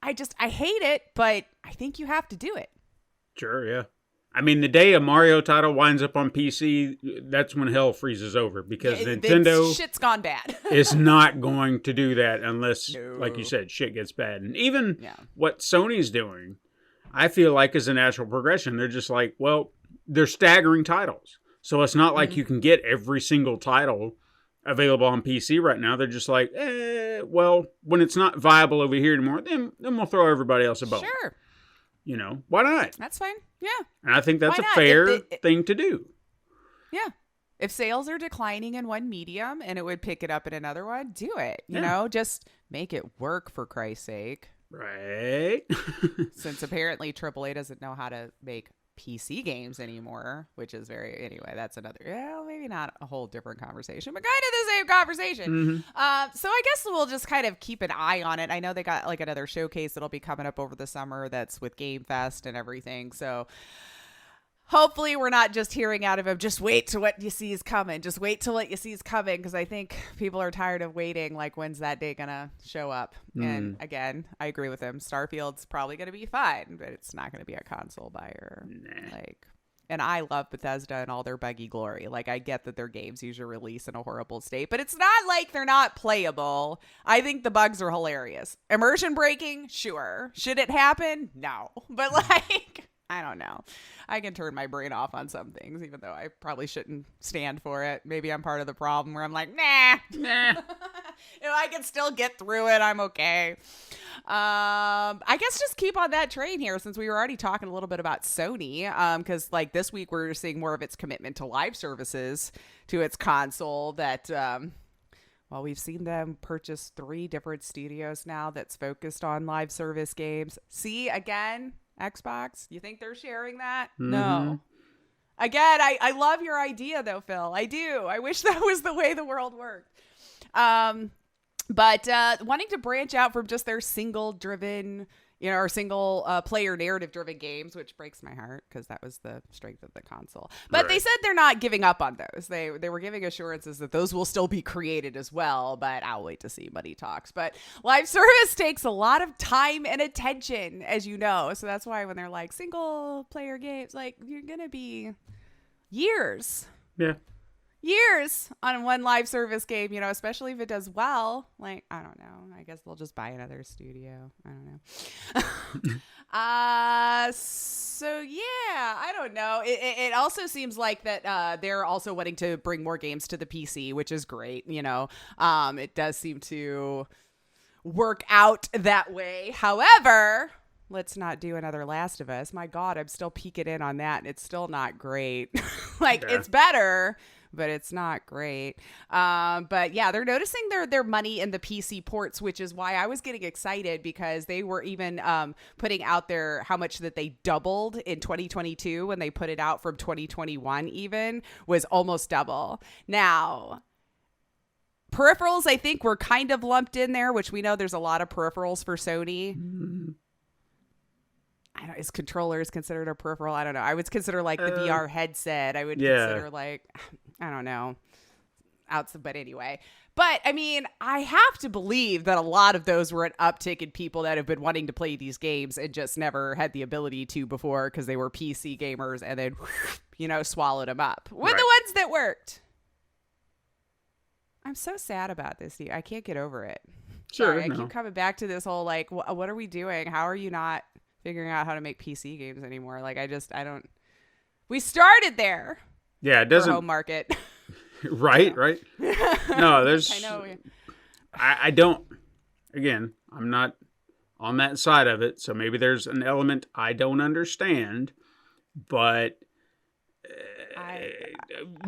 I hate it, but I think you have to do it. Sure, yeah. I mean, the day a Mario title winds up on PC, that's when hell freezes over because Nintendo shit's gone bad. is not going to do that unless, like you said, shit gets bad. And even what Sony's doing, I feel like is a natural progression. They're just like, well, they're staggering titles. So it's not like you can get every single title available on PC right now. They're just like, well, when it's not viable over here anymore, then we'll throw everybody else a bone. Sure. Why not? That's fine. Yeah. And I think that's a fair thing to do. Yeah. If sales are declining in one medium and it would pick it up in another one, do it. Just make it work for Christ's sake. Right. Since apparently AAA doesn't know how to make PC games anymore, which is anyway, that's another, maybe not a whole different conversation, but kind of the same conversation. So I guess we'll just kind of keep an eye on it. I know they got like another showcase that'll be coming up over the summer that's with Game Fest and everything. So hopefully we're not just hearing out of him, just wait till what you see is coming. Just wait till what you see is coming, because I think people are tired of waiting. Like, when's that day going to show up? And again, I agree with him. Starfield's probably going to be fine, but it's not going to be a console buyer. And I love Bethesda and all their buggy glory. Like, I get that their games usually release in a horrible state, but it's not like they're not playable. I think the bugs are hilarious. Immersion breaking? Sure. Should it happen? No. But like... I don't know. I can turn my brain off on some things, even though I probably shouldn't stand for it. Maybe I'm part of the problem where I'm like, nah. I can still get through it. I'm okay. I guess just keep on that train here, since we were already talking a little bit about Sony. Because like this week we're seeing more of its commitment to live services to its console. That well, we've seen them purchase 3 different studios now that's focused on live service games. See, again. Xbox, you think they're sharing that? No. Again, I love your idea though, Phil. I do. I wish that was the way the world worked. But wanting to branch out from just their single driven, or single player narrative driven games, which breaks my heart because that was the strength of the console. But They said they're not giving up on those. They were giving assurances that those will still be created as well, but I'll wait to see money talks. But live service takes a lot of time and attention, as you know. So that's why when they're like single player games, like you're going to be years. Yeah. Years on one live service game, especially if it does well. Like, I don't know. I guess they'll just buy another studio. I don't know. So yeah, I don't know. It also seems like that they're also wanting to bring more games to the PC, which is great. It does seem to work out that way. However, let's not do another Last of Us. My God, I'm still peeking in on that. And it's still not great. It's better, but it's not great. But yeah, they're noticing their money in the PC ports, which is why I was getting excited, because they were even putting out there how much that they doubled in 2022 when they put it out from 2021 even was almost double. Now, peripherals, I think, were kind of lumped in there, which we know there's a lot of peripherals for Sony. I don't know, is controllers considered a peripheral? I don't know. I would consider like the VR headset. I would consider like, I don't know. But anyway. But I mean, I have to believe that a lot of those were an uptick in people that have been wanting to play these games and just never had the ability to before because they were PC gamers and then, swallowed them up. With the ones that worked. I'm so sad about this. I can't get over it. Sure. I keep coming back to this whole like, what are we doing? How are you not figuring out how to make PC games anymore? Like, I don't. We started there. Yeah, it doesn't. For home market. Right. No, there's. I know. I don't. Again, I'm not on that side of it, so maybe there's an element I don't understand. But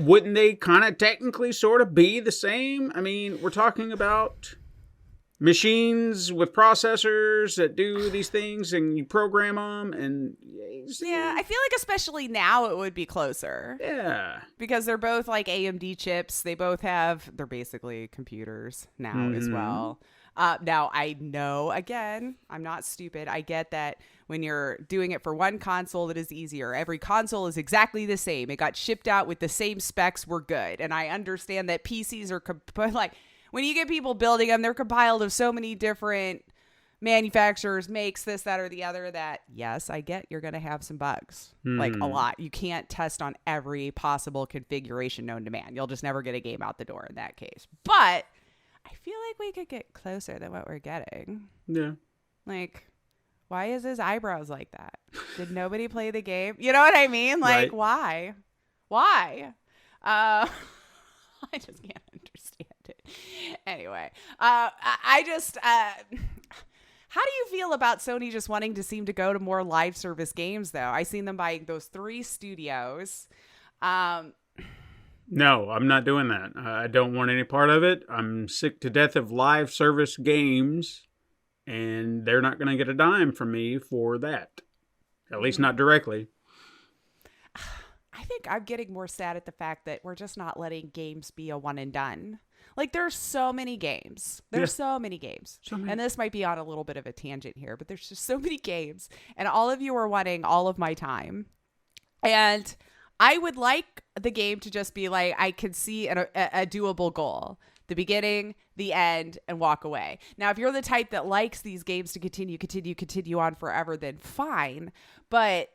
wouldn't they kind of technically sort of be the same? I mean, we're talking about machines with processors that do these things and you program them and yeah, I feel like especially now it would be closer. Yeah. Because they're both like AMD chips. They're basically computers now as well. Now I know, again, I'm not stupid. I get that when you're doing it for one console, that is easier. Every console is exactly the same. It got shipped out with the same specs. We're good. And I understand that PCs are like, when you get people building them, they're compiled of so many different manufacturers, makes, this, that, or the other, that, yes, I get you're going to have some bugs. Like, a lot. You can't test on every possible configuration known to man. You'll just never get a game out the door in that case. But I feel like we could get closer than what we're getting. Yeah. Like, why is his eyebrows like that? Did nobody play the game? You know what I mean? Like, why? I just can't understand it. Anyway, I just, how do you feel about Sony just wanting to seem to go to more live service games, though? I seen them buying those 3 studios. No, I'm not doing that. I don't want any part of it. I'm sick to death of live service games, and they're not going to get a dime from me for that. At least not directly. I think I'm getting more sad at the fact that we're just not letting games be a one and done. Like, there's so many games. There's so many games. And this might be on a little bit of a tangent here, but there's just so many games. And all of you are wanting all of my time. And I would like the game to just be like, I can see a doable goal. The beginning, the end, and walk away. Now, if you're the type that likes these games to continue on forever, then fine. But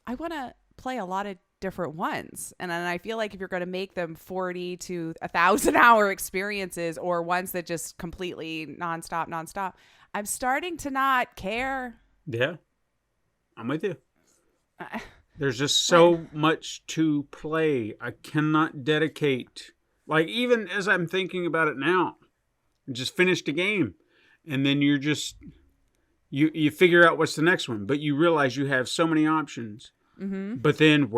I want to play a lot of different ones. And then I feel like if you're going to make them 40 to 1,000 hour experiences or ones that just completely nonstop, I'm starting to not care. Yeah, I'm with you. There's just so much to play. I cannot dedicate. Like, even as I'm thinking about it now, I just finished a game. And then you're just, you figure out what's the next one. But you realize you have so many options. Mm-hmm. But then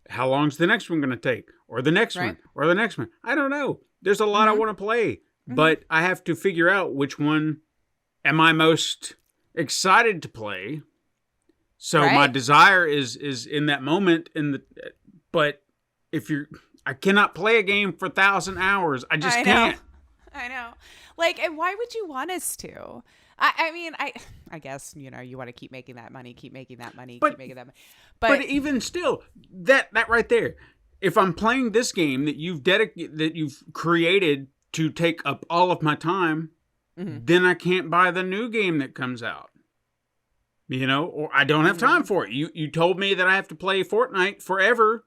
how long's the next one going to take? Or the next one? Or the next one? I don't know. There's a lot I want to play. Mm-hmm. But I have to figure out which one am I most excited to play. So my desire is in that moment. But if I cannot play a game for 1,000 hours. I just can't. I know. Like, and why would you want us to? I mean, I guess, you want to keep making that money, keep making that money. But even still, that right there, if I'm playing this game that you've created to take up all of my time, then I can't buy the new game that comes out. Or I don't have time for it. You told me that I have to play Fortnite forever.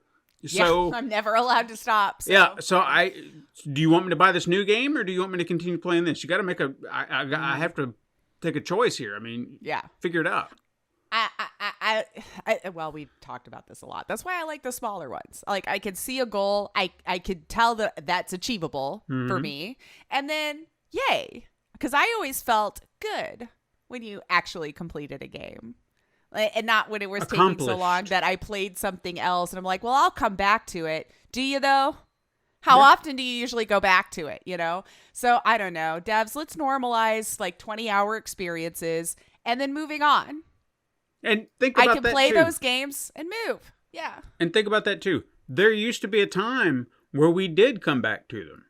So I'm never allowed to stop. So. Yeah. So do you want me to buy this new game or do you want me to continue playing this? You got to make I have to take a choice here. I mean, figure it out. Well, we've talked about this a lot. That's why I like the smaller ones. Like, I could see a goal. I could tell that's achievable for me. And then, yay. Because I always felt good when you actually completed a game. And not when it was taking so long that I played something else. And I'm like, well, I'll come back to it. Do you, though? How often do you usually go back to it, So, I don't know. Devs, let's normalize, 20-hour experiences and then moving on. And think about that, I can play those games and move. Yeah. And think about that, too. There used to be a time where we did come back to them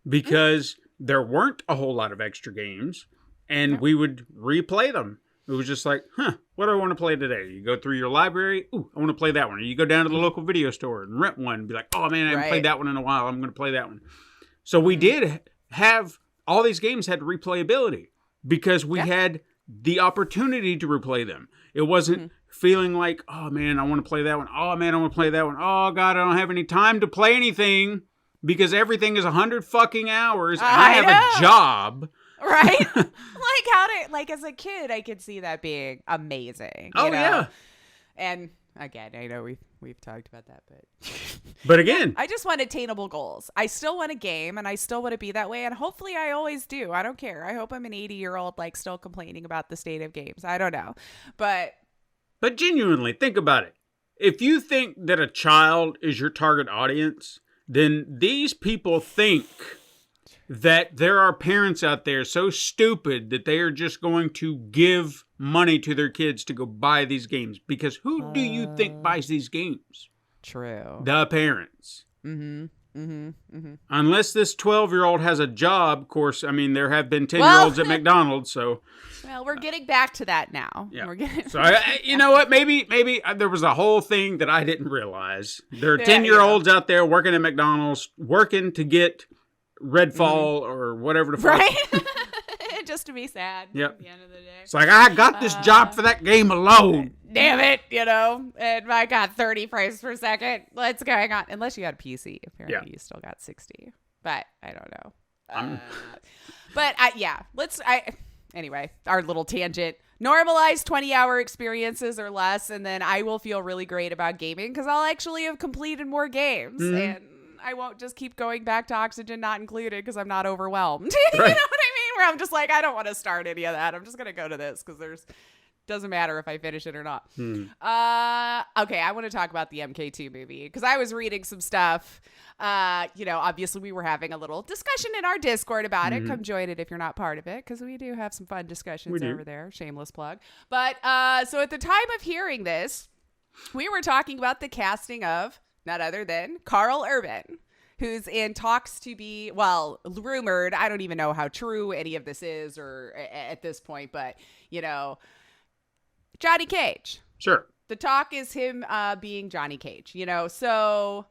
because there weren't a whole lot of extra games, and we would replay them. It was just like, what do I want to play today? You go through your library. Ooh, I want to play that one. Or you go down to the local video store and rent one and be like, oh, man, I haven't played that one in a while. I'm going to play that one. So we did have, all these games had replayability because we had the opportunity to replay them. It wasn't feeling like, oh, man, I want to play that one. Oh, man, I want to play that one. Oh, God, I don't have any time to play anything because everything is 100 fucking hours and I have a job. Right? As a kid, I could see that being amazing. Yeah. And again, I know we've talked about that, but again, I just want attainable goals. I still want a game and I still want to be that way. And hopefully I always do. I don't care. I hope I'm an 80-year-old, still complaining about the state of games. I don't know. But genuinely think about it. If you think that a child is your target audience, then these people think that there are parents out there so stupid that they are just going to give money to their kids to go buy these games. Because who do you think buys these games? True. The parents. Mm-hmm. Mm-hmm. Mm-hmm. Unless this 12-year-old has a job, of course. I mean, there have been 10-year-olds at McDonald's, so. Well, we're getting back to that now. Yeah. So, you know what? Maybe there was a whole thing that I didn't realize. There are 10-year-olds out there working at McDonald's, working to get Redfall or whatever the fuck. Right? Just to be sad at the end of the day. It's like, I got this job for that game alone. Damn it, and I got 30 frames per second. What's going on? Unless you had a PC. Apparently you still got 60. But I don't know. Anyway, our little tangent. Normalize 20-hour experiences or less, and then I will feel really great about gaming because I'll actually have completed more games. And I won't just keep going back to Oxygen Not Included because I'm not overwhelmed. You know what I mean? Where I'm just like, I don't want to start any of that. I'm just going to go to this because doesn't matter if I finish it or not. Okay, I want to talk about the MK2 movie because I was reading some stuff. Obviously we were having a little discussion in our Discord about it. Come join it if you're not part of it because we do have some fun discussions over there. Shameless plug. But so at the time of hearing this, we were talking about the casting of none other than Carl Urban, who's in talks to be, well, rumored. I don't even know how true any of this is or at this point, but, Johnny Cage. Sure. The talk is him being Johnny Cage, So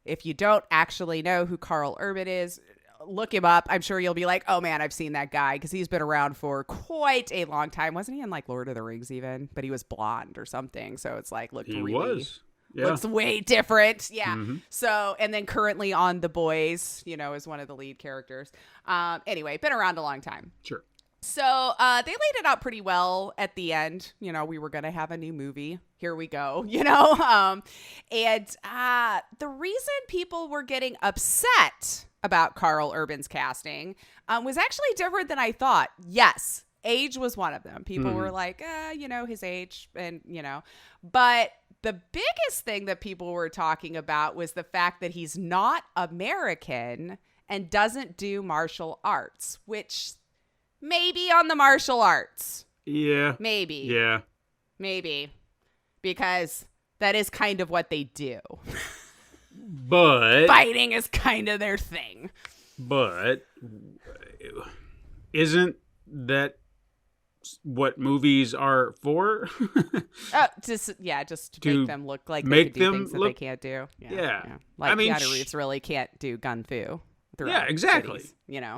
if you don't actually know who Carl Urban is, look him up. I'm sure you'll be like, oh, man, I've seen that guy because he's been around for quite a long time. Wasn't he in like Lord of the Rings even? But he was blonde or something. So it's like looked He really was. Yeah. looks way different. Yeah. Mm-hmm. So, and then currently on The Boys, is one of the lead characters. Anyway, been around a long time. Sure. So they laid it out pretty well at the end. We were going to have a new movie. Here we go, and the reason people were getting upset about Carl Urban's casting was actually different than I thought. Yes, age was one of them. People were like, his age and, but the biggest thing that people were talking about was the fact that he's not American and doesn't do martial arts, which maybe on the martial arts. Yeah. Maybe. Yeah. Maybe. Because that is kind of what they do. But fighting is kind of their thing. But isn't that what movies are for? Just to To make them look like make they can do them things that look- they can't do. Yeah. Like I mean, Keanu Reeves really can't do gun fu. Yeah, exactly. Cities,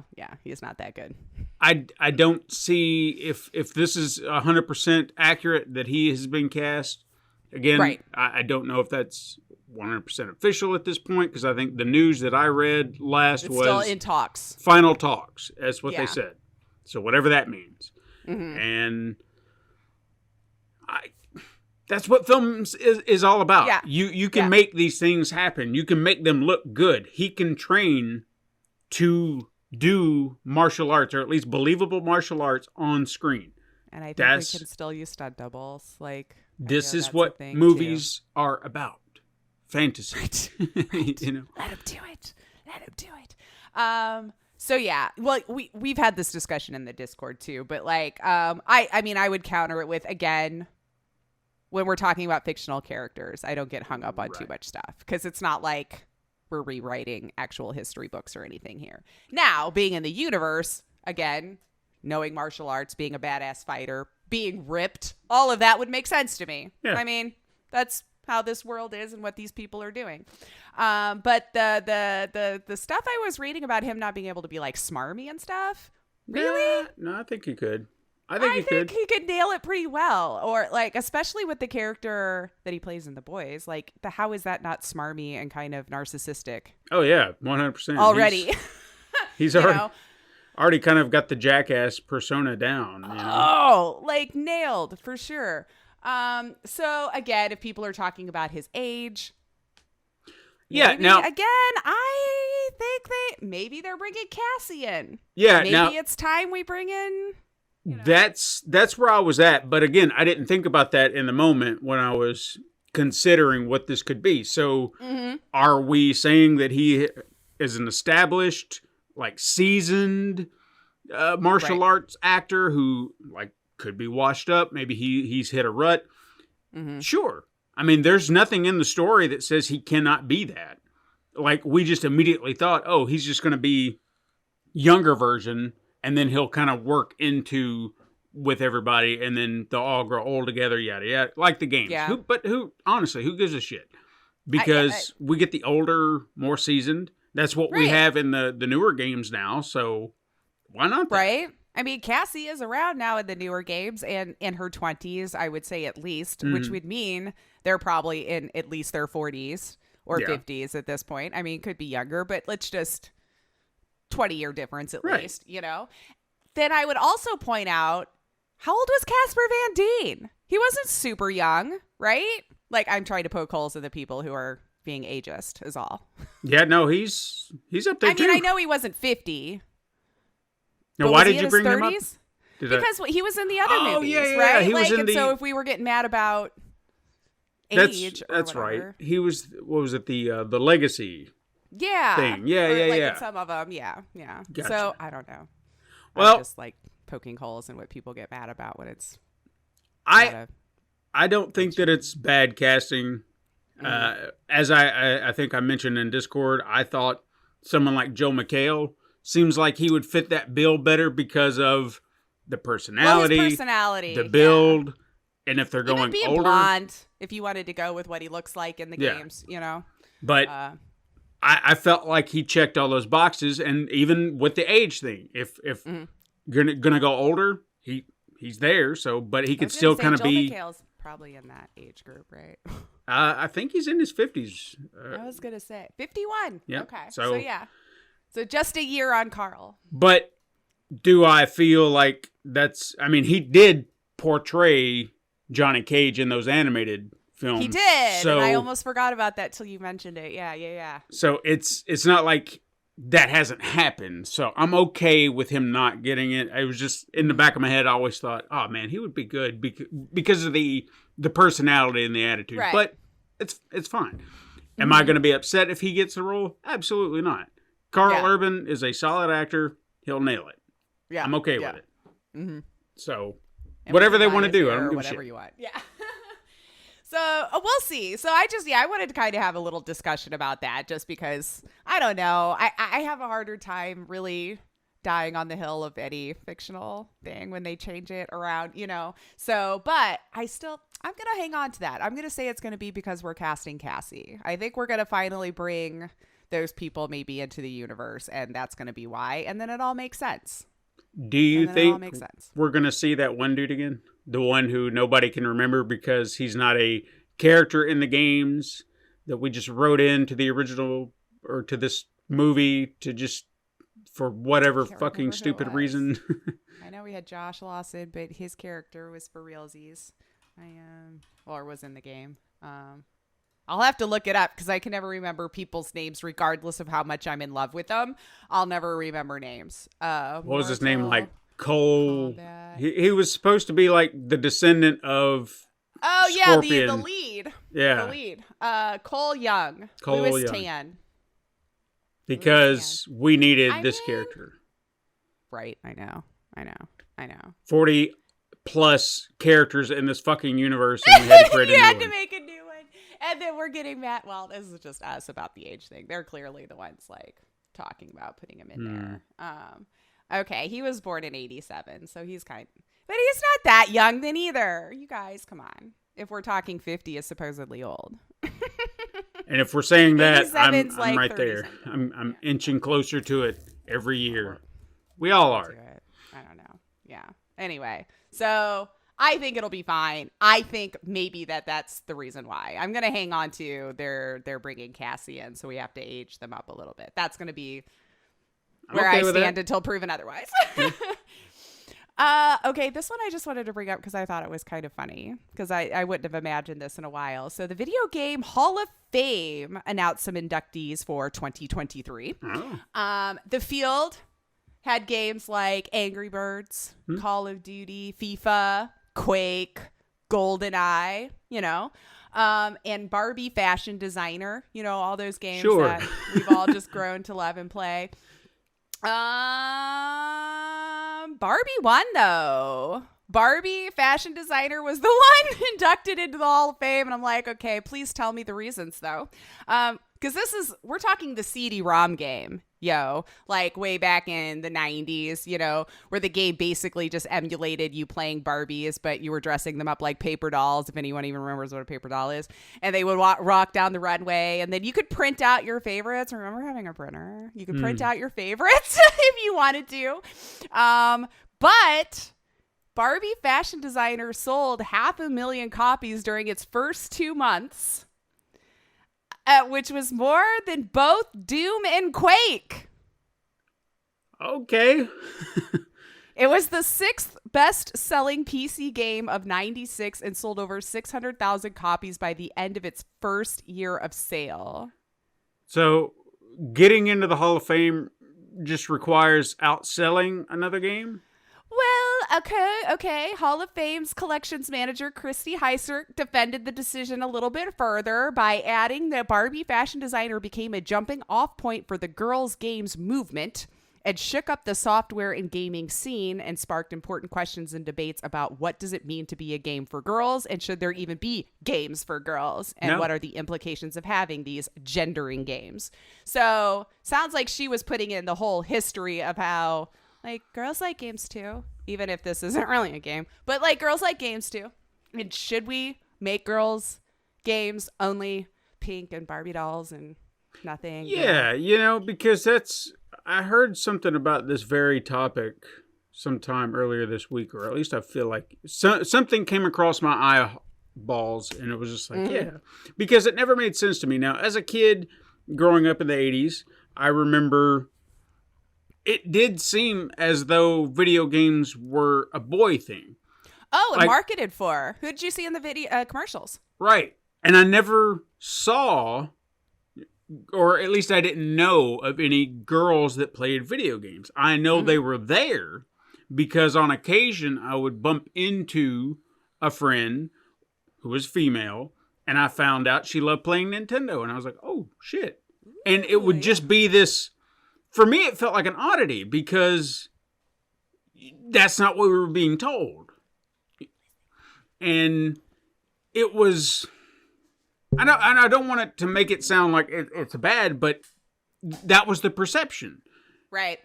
he's not that good. I don't see if this is 100% accurate that he has been cast. Again, Right. I don't know if that's 100% official at this point because I think the news that I read last It's was still in talks. final talks. That's what Yeah. they said. So whatever that means. Mm-hmm. And that's what films is all about. Yeah. You can Yeah. make these things happen. You can make them look good. He can train to do martial arts, or at least believable martial arts on screen. And I think That's- we can still use stunt doubles. Like This is that's a what thing, movies are about. Fantasy. Right. You know. Let him do it. Let him do it. So yeah, well, we've had this discussion in the Discord too, but like, I mean, I would counter it with, again, when we're talking about fictional characters, I don't get hung up on too Right. much stuff because it's not like we're rewriting actual history books or anything here. Now, being in the universe, again, knowing martial arts, being a badass fighter, being ripped, all of that would make sense to me. Yeah. I mean, that's how this world is and what these people are doing. But the stuff I was reading about him not being able to be like smarmy and stuff, really? No, I think he could. I I think think he could. he could nail it pretty well. Or like, especially with the character that he plays in The Boys, like how is that not smarmy and kind of narcissistic Oh yeah, 100%. already? He's You already, know? already kind of got the jackass persona down. You know? Oh, like nailed for sure. So again, if people are talking about his age, Yeah. maybe, Now. again, I think maybe they're bringing Cassie in. Yeah. Maybe now. it's time we bring in. That's where I was at. But again, I didn't think about that in the moment when I was considering what this could be. So are we saying that he is an established, like seasoned martial Right. arts actor who like could be washed up? Maybe he's hit a rut. Sure. I mean, there's nothing in the story that says he cannot be that. Like we just immediately thought, oh, he's just going to be younger version. And then he'll kind of work into with everybody, and then they'll all grow old together, yada yada, like the games. Yeah. Honestly, who gives a shit? Because we get the older, more seasoned. That's what we Right. have in the newer games now. So why not? that? Right? I mean, Cassie is around now in the newer games and in her 20s, I would say at least, which would mean they're probably in at least their 40s or Yeah. 50s at this point. I mean, could be younger, but let's just 20-year difference at Right. least, Then I would also point out, how old was Casper Van Dien? He wasn't super young, right? Like, I'm trying to poke holes in the people who are being ageist is all. Yeah, no, he's up there I too. mean, I know he wasn't 50. Now, but why was he did you in bring his him up? 30s? Did I- Because he was in the other Oh, movies, yeah, yeah, right? he was in and the- so if we were getting mad about age, that's or right. whatever, He was, what was it, the Legacy yeah, thing? Yeah, or yeah, like yeah. in some of them, yeah. Gotcha. So I don't know. Well- I'm just like poking holes in what people get mad about when it's I not a I don't think that it's bad casting. As I think I mentioned in Discord, I thought someone like Joe McHale seems like he would fit that bill better because of the personality, his personality, the build, and if they're even going being older, blonde, if you wanted to go with what he looks like in the games, you know. But I felt like he checked all those boxes, and even with the age thing, if gonna go older, he's there. So, but he could still kind of be. Joel McHale's probably in that age group, right? I think he's in his 50s. I was gonna say 51. Yeah. Okay. So yeah. So just a year on Carl. But do I feel like that's? I mean, he did portray Johnny Cage in those animated films. He did. So, and I almost forgot about that till you mentioned it. Yeah. So it's not like that hasn't happened. So I'm okay with him not getting it. I was just in the back of my head. I always thought, oh man, he would be good because of the personality and the attitude. Right. But it's fine. Am I going to be upset if he gets the role? Absolutely not. Carl Urban is a solid actor. He'll nail it. Yeah. I'm okay with it. Mm-hmm. So And whatever they want to do, I don't give a whatever shit. you want. Yeah. So we'll see. So I wanted to kind of have a little discussion about that just because, I don't know, I have a harder time really dying on the hill of any fictional thing when they change it around, you know. So, but I'm going to hang on to that. I'm going to say it's going to be because we're casting Cassie. I think we're going to finally bring those people maybe into the universe, and that's going to be why. And then it all makes sense. Do you think we're going to see that one dude again? The one who nobody can remember because he's not a character in the games that we just wrote into the original or to this movie to just for whatever fucking stupid reason. I know we had Josh Lawson, but his character was for realsies. Or was in the game. I'll have to look it up because I can never remember people's names regardless of how much I'm in love with them. I'll never remember names. What was his name? Like Cole. He was supposed to be like the descendant of Scorpion. The lead. Yeah. The lead. Cole Young. Cole Louis Young. Tan. Because we needed this character. Right. I know. 40 plus characters in this fucking universe, and we had to create a new one. to make a new one. And then we're getting mad. Well, this is just us about the age thing. They're clearly the ones like talking about putting him in there. Okay, he was born in 87, so he's but he's not that young then either. You guys, come on. If we're talking 50 is supposedly old. And if we're saying that, I'm like right there. I'm inching closer to it every year. We all are. I don't know. Yeah. Anyway, so I think it'll be fine. I think maybe that's the reason why. I'm going to hang on to they're bringing Cassie in, so we have to age them up a little bit. That's going to be where I stand until proven otherwise. Okay, this one I just wanted to bring up because I thought it was kind of funny because I wouldn't have imagined this in a while. So the Video Game Hall of Fame announced some inductees for 2023. The field had games like Angry Birds, Call of Duty, FIFA, Quake, GoldenEye, you know, and Barbie Fashion Designer, you know, all those games that we've all just grown to love and play. Barbie won though. Barbie Fashion Designer was the one inducted into the Hall of Fame, and I'm like, okay, please tell me the reasons though, because we're talking the CD-ROM game, like way back in the 90s, you know, where the game basically just emulated you playing Barbies, but you were dressing them up like paper dolls, if anyone even remembers what a paper doll is, and they would rock down the runway, and then you could print out your favorites. Remember having a printer? You could print out your favorites if you wanted to, but Barbie Fashion Designer sold 500,000 copies during its first 2 months, which was more than both Doom and Quake. Okay. It was the 6th best-selling PC game of 96 and sold over 600,000 copies by the end of its first year of sale. So getting into the Hall of Fame just requires outselling another game? Well, okay. Hall of Fame's collections manager, Christy Heiser, defended the decision a little bit further by adding that Barbie Fashion Designer became a jumping off point for the girls' games movement and shook up the software and gaming scene and sparked important questions and debates about what does it mean to be a game for girls, and should there even be games for girls, and what are the implications of having these gendering games. So sounds like she was putting in the whole history of how, like, girls like games too, even if this isn't really a game, but like girls like games too. And should we make girls games only pink and Barbie dolls and nothing? Yeah, because I heard something about this very topic sometime earlier this week, or at least I feel like something came across my eyeballs, and it was just like, yeah, because it never made sense to me. Now, as a kid growing up in the 80s, I remember it did seem as though video games were a boy thing. Oh, and marketed for. Who did you see in the video commercials? Right. And I never saw, or at least I didn't know of any girls that played video games. I know they were there because on occasion I would bump into a friend who was female, and I found out she loved playing Nintendo, and I was like, oh, shit. And it would just be this, for me it felt like an oddity because that's not what we were being told. And it was... I don't want it to make it sound like it's bad, but that was the perception. Right.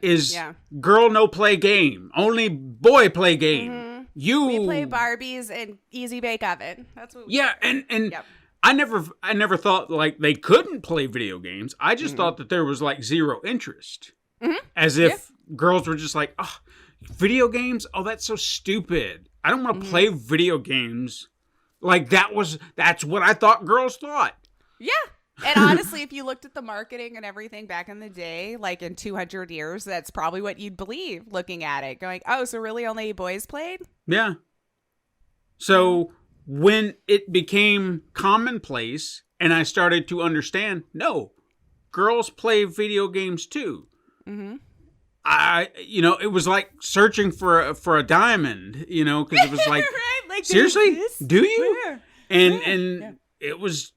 Girl no play game. Only boy play game. Mm-hmm. We play Barbies and Easy Bake Oven. That's what and yep. I never thought like they couldn't play video games. I just thought that there was like zero interest. Mm-hmm. As if girls were just like, oh, video games? Oh, that's so stupid. I don't want to play video games. Like, that's what I thought girls thought. Yeah. And honestly, if you looked at the marketing and everything back in the day, like in 200 years, that's probably what you'd believe looking at it. Going, oh, so really only boys played? Yeah. So when it became commonplace and I started to understand, no, girls play video games too. Mm-hmm. It was like searching for a diamond, because it was like, right? Like seriously, do you? Where? And it was,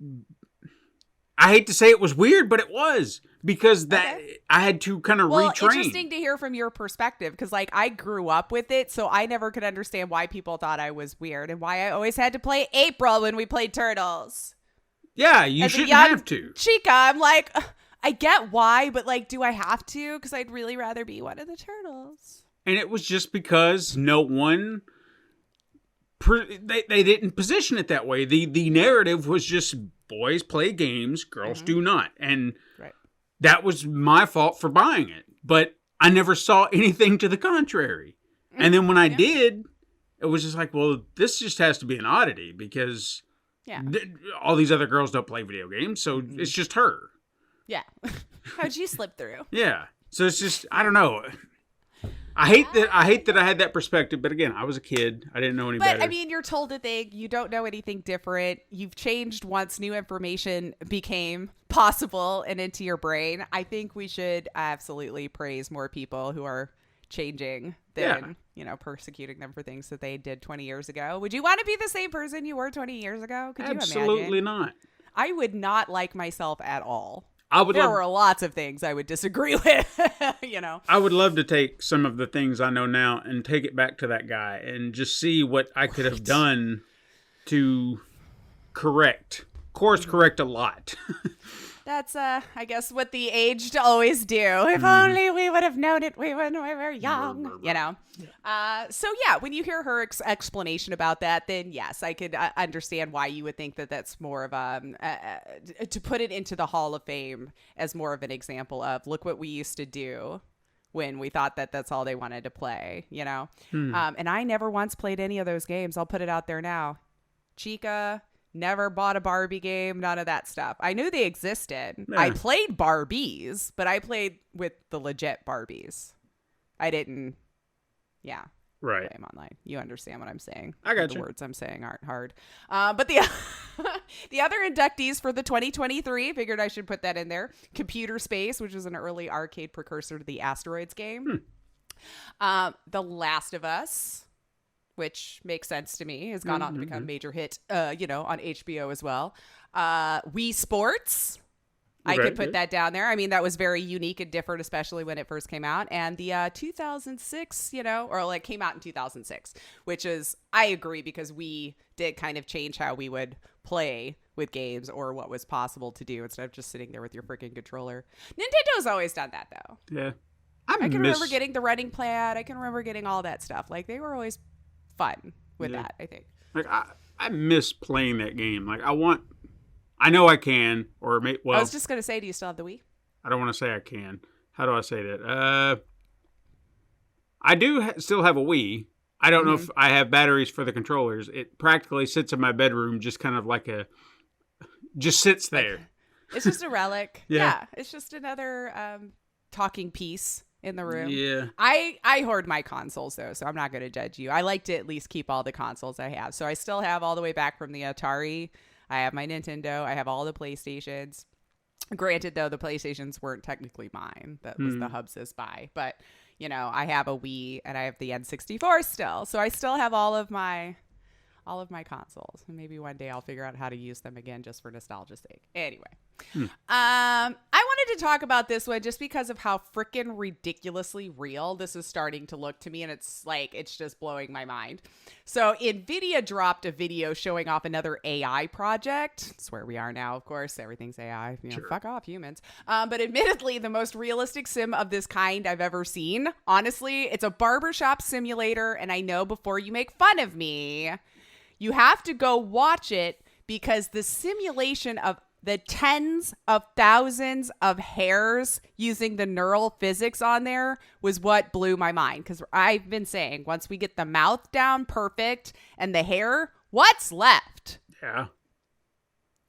I hate to say it was weird, but it was because I had to kind of retrain. Interesting to hear from your perspective because like I grew up with it, so I never could understand why people thought I was weird and why I always had to play April when we played Turtles. Yeah, you shouldn't have to. Chica, I'm like, I get why, but like, do I have to? Because I'd really rather be one of the turtles. And it was just because no one, they didn't position it that way. The narrative was just boys play games, girls do not. And that was my fault for buying it. But I never saw anything to the contrary. And then when I did, it was just like, well, this just has to be an oddity because all these other girls don't play video games. So it's just her. Yeah. How'd you slip through? Yeah. So it's just, I don't know. I hate that I had that perspective, but again, I was a kid. I didn't know any better. But I mean, you're told a thing. You don't know anything different. You've changed once new information became possible and into your brain. I think we should absolutely praise more people who are changing than, persecuting them for things that they did 20 years ago. Would you want to be the same person you were 20 years ago? Could you imagine? Absolutely not. I would not like myself at all. There were lots of things I would disagree with, I would love to take some of the things I know now and take it back to that guy and just see what I could have done to course correct a lot. That's, I guess, what the aged always do. If only we would have known it when we were young, So, yeah, when you hear her explanation about that, then, yes, I could understand why you would think that that's more of to put it into the Hall of Fame as more of an example of, look what we used to do when we thought that that's all they wanted to play, And I never once played any of those games. I'll put it out there now. Chica... Never bought a Barbie game, none of that stuff. I knew they existed. Yeah. I played Barbies, but I played with the legit Barbies. I didn't, play them online. You understand what I'm saying. I got the you. words I'm saying aren't hard. But the the other inductees for the 2023, figured I should put that in there. Computer Space, which is an early arcade precursor to the Asteroids game. The Last of Us, which makes sense to me, has gone on to become a major hit, on HBO as well. Wii Sports, I could put that down there. I mean, that was very unique and different, especially when it first came out. And the 2006, or like came out in 2006, which is, I agree, because we did kind of change how we would play with games or what was possible to do instead of just sitting there with your freaking controller. Nintendo's always done that, though. Yeah. I can remember getting the running pad. I can remember getting all that stuff. Like, they were always fun with that, I think. Like, I miss playing that game. Like, I know I can, I was just going to say, do you still have the Wii? I don't want to say I can. How do I say that? I do still have a Wii. I don't know if I have batteries for the controllers. It practically sits in my bedroom, just kind of like just sits there. It's just a relic. Yeah. It's just another talking piece in the room. Yeah. I hoard my consoles, though, so I'm not going to judge you. I like to at least keep all the consoles I have. So I still have all the way back from the Atari. I have my Nintendo. I have all the PlayStations. Granted, though, the PlayStations weren't technically mine. That was the Hubs's buy. But, I have a Wii and I have the N64 still. So I still have all of my consoles. And maybe one day I'll figure out how to use them again just for nostalgia's sake. Anyway. I wanted to talk about this one just because of how freaking ridiculously real this is starting to look to me, and it's just blowing my mind. So NVIDIA dropped a video showing off another AI project. It's where we are now, of course. Everything's AI. Sure. Fuck off, humans. But admittedly, the most realistic sim of this kind I've ever seen. Honestly, it's a barbershop simulator, and I know before you make fun of me, you have to go watch it because the simulation of the tens of thousands of hairs using the neural physics on there was what blew my mind. Because I've been saying, once we get the mouth down perfect and the hair, what's left? Yeah.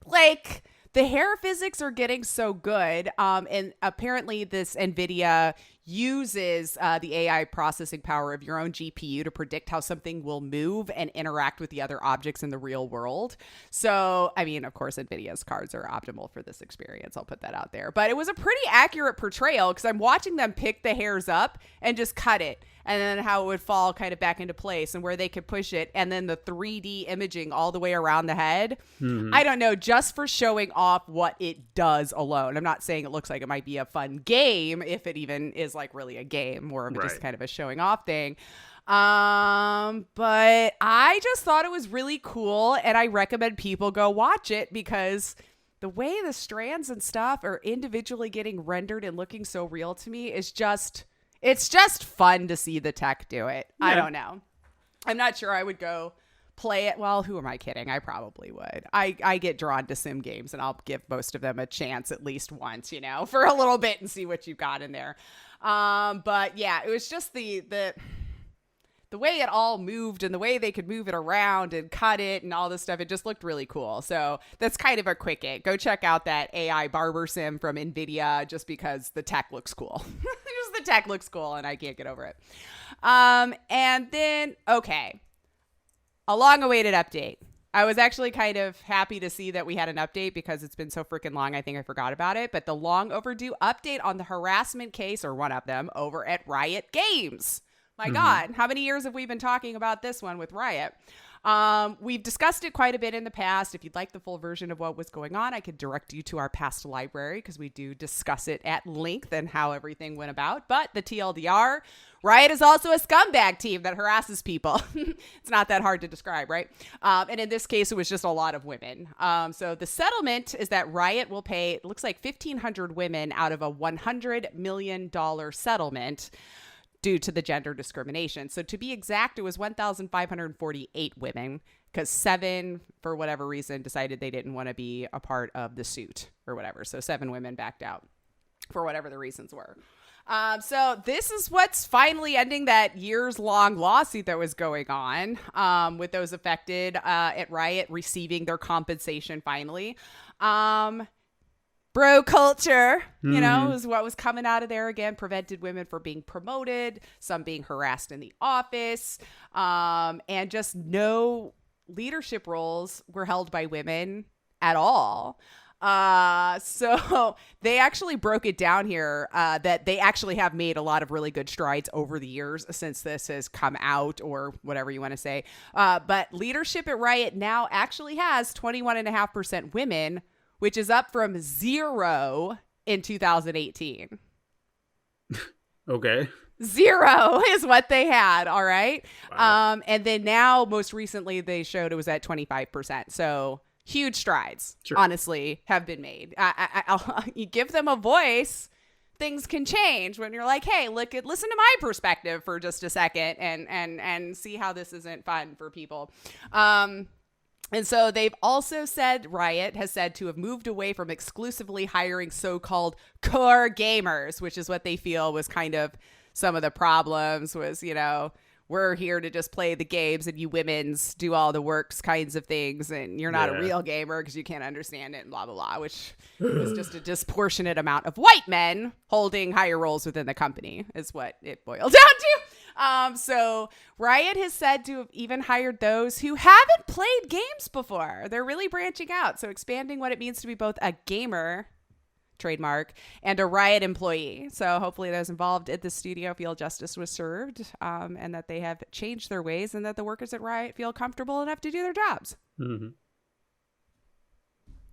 Like, the hair physics are getting so good. And apparently this NVIDIA uses the AI processing power of your own GPU to predict how something will move and interact with the other objects in the real world. So, I mean, of course, NVIDIA's cards are optimal for this experience. I'll put that out there. But it was a pretty accurate portrayal because I'm watching them pick the hairs up and just cut it. And then how it would fall kind of back into place and where they could push it. And then the 3D imaging all the way around the head. I don't know, just for showing off what it does alone. I'm not saying it looks like it might be a fun game, if it even is like really a game, more of just kind of a showing off thing. But I just thought it was really cool. And I recommend people go watch it because the way the strands and stuff are individually getting rendered and looking so real to me is just... It's just fun to see the tech do it. Yeah. I don't know. I'm not sure I would go play it. Well, who am I kidding? I probably would. I get drawn to sim games, and I'll give most of them a chance at least once, for a little bit and see what you've got in there. But yeah, it was just the way it all moved and the way they could move it around and cut it and all this stuff. It just looked really cool. So that's kind of a quick it. Go check out that AI barber sim from NVIDIA just because the tech looks cool. Just the tech looks cool and I can't get over it. And then, okay, a long-awaited update. I was actually kind of happy to see that we had an update because it's been so freaking long. I think I forgot about it. But the long overdue update on the harassment case, or one of them, over at Riot Games. My God, how many years have we been talking about this one with Riot? We've discussed it quite a bit in the past. If you'd like the full version of what was going on, I could direct you to our past library because we do discuss it at length and how everything went about. But the TLDR, Riot is also a scumbag team that harasses people. It's not that hard to describe, right? And in this case, it was just a lot of women. So the settlement is that Riot will pay, it looks like 1,500 women out of a $100 million settlement due to the gender discrimination. So to be exact, it was 1,548 women because 7, for whatever reason, decided they didn't want to be a part of the suit or whatever. So 7 women backed out for whatever the reasons were. So this is what's finally ending that years-long lawsuit that was going on with those affected at Riot receiving their compensation finally. Bro culture, is what was coming out of there again, prevented women from being promoted, some being harassed in the office, and just no leadership roles were held by women at all. So they actually broke it down here that they actually have made a lot of really good strides over the years since this has come out, or whatever you want to say. But leadership at Riot now actually has 21.5% women, which is up from 0 in 2018. Okay. 0 is what they had. All right. Wow. And then now, most recently, they showed it was at 25%. So huge strides, honestly, have been made. You give them a voice, things can change when you're like, hey, listen to my perspective for just a second and see how this isn't fun for people. And so they've also said, Riot has said, to have moved away from exclusively hiring so-called core gamers, which is what they feel was kind of some of the problems was, we're here to just play the games and you women's do all the works kinds of things. And you're not a real gamer because you can't understand it and blah, blah, blah, which was just a disproportionate amount of white men holding higher roles within the company is what it boiled down to. So Riot has said to have even hired those who haven't played games before. They're really branching out. So expanding what it means to be both a gamer, trademark, and a Riot employee. So hopefully those involved at the studio feel justice was served, and that they have changed their ways and that the workers at Riot feel comfortable enough to do their jobs. Mm-hmm.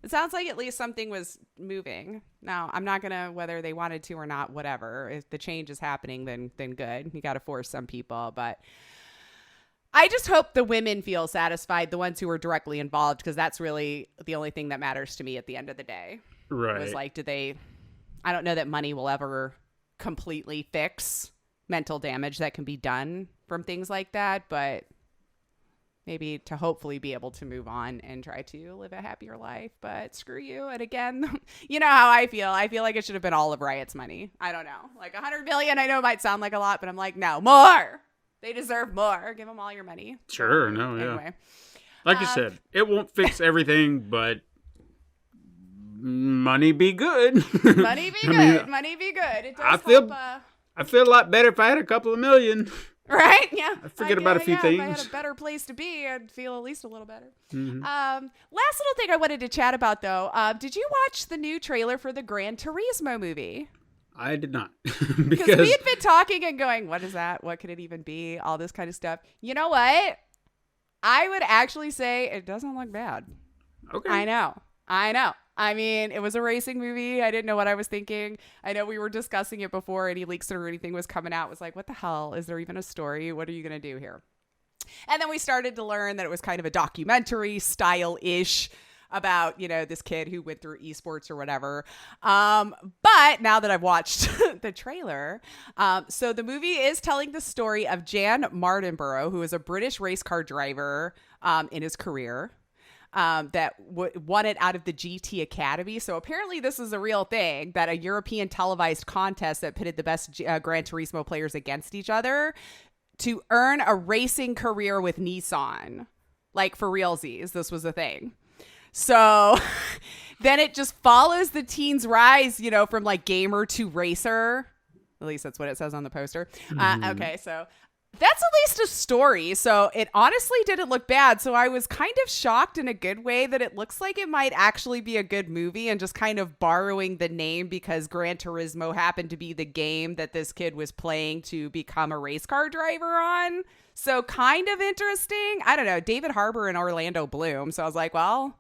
It sounds like at least something was moving. Now, I'm not going to, whether they wanted to or not, whatever. If the change is happening, then good. You got to force some people. But I just hope the women feel satisfied, the ones who are directly involved, because that's really the only thing that matters to me at the end of the day. Right. It was like, I don't know that money will ever completely fix mental damage that can be done from things like that, but maybe to hopefully be able to move on and try to live a happier life. But screw you. And again, you know how I feel. I feel like it should have been all of Riot's money. I don't know. Like $100 million, I know it might sound like a lot, but I'm like, no, more. They deserve more. Give them all your money. Sure. No, yeah. Anyway. Like you said, it won't fix everything, but money be good. Money be good. Money be good. It does help. I feel a lot better if I had a couple of million. Right? Yeah. I forget about a few things. If I had a better place to be, I'd feel at least a little better. Mm-hmm. Last little thing I wanted to chat about, though. Did you watch the new trailer for the Gran Turismo movie? I did not. Because we had been talking and going, what is that? What could it even be? All this kind of stuff. You know what? I would actually say it doesn't look bad. Okay. I know. I mean, it was a racing movie. I didn't know what I was thinking. I know we were discussing it before any leaks or anything was coming out. It was like, what the hell? Is there even a story? What are you going to do here? And then we started to learn that it was kind of a documentary style-ish about, this kid who went through esports or whatever. But now that I've watched the trailer, so the movie is telling the story of Jan Mardenborough, who is a British race car driver in his career. That won it out of the GT Academy. So apparently this is a real thing, that a European televised contest that pitted the best Gran Turismo players against each other to earn a racing career with Nissan. Like, for realsies, this was a thing. So then it just follows the teen's rise, from like gamer to racer. At least that's what it says on the poster. Okay, so that's at least a story. So it honestly didn't look bad. So I was kind of shocked in a good way that it looks like it might actually be a good movie, and just kind of borrowing the name because Gran Turismo happened to be the game that this kid was playing to become a race car driver on. So kind of interesting. I don't know. David Harbour and Orlando Bloom. So I was like, well,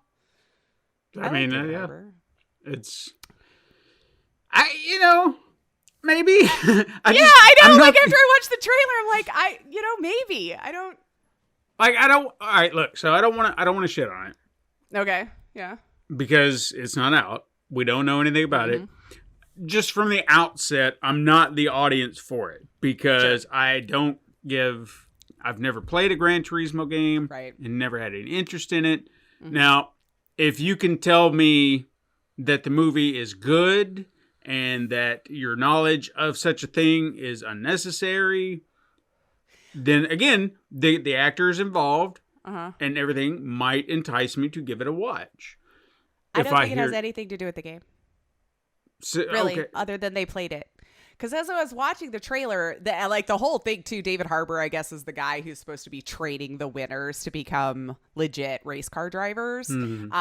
I mean, like yeah, Harbour. maybe. I know. Like, after I watched the trailer, I'm like, maybe. I don't. All right, look. So I don't want to shit on it. Okay. Yeah. Because it's not out. We don't know anything about it. Just from the outset, I'm not the audience for it because I've never played a Gran Turismo game, right, and never had any interest in it. Now, if you can tell me that the movie is good and that your knowledge of such a thing is unnecessary, then again, the actors involved and everything might entice me to give it a watch. I don't think it has anything to do with the game. Really, other than they played it. Because as I was watching the trailer, the whole thing too, David Harbour, I guess, is the guy who's supposed to be training the winners to become legit race car drivers. And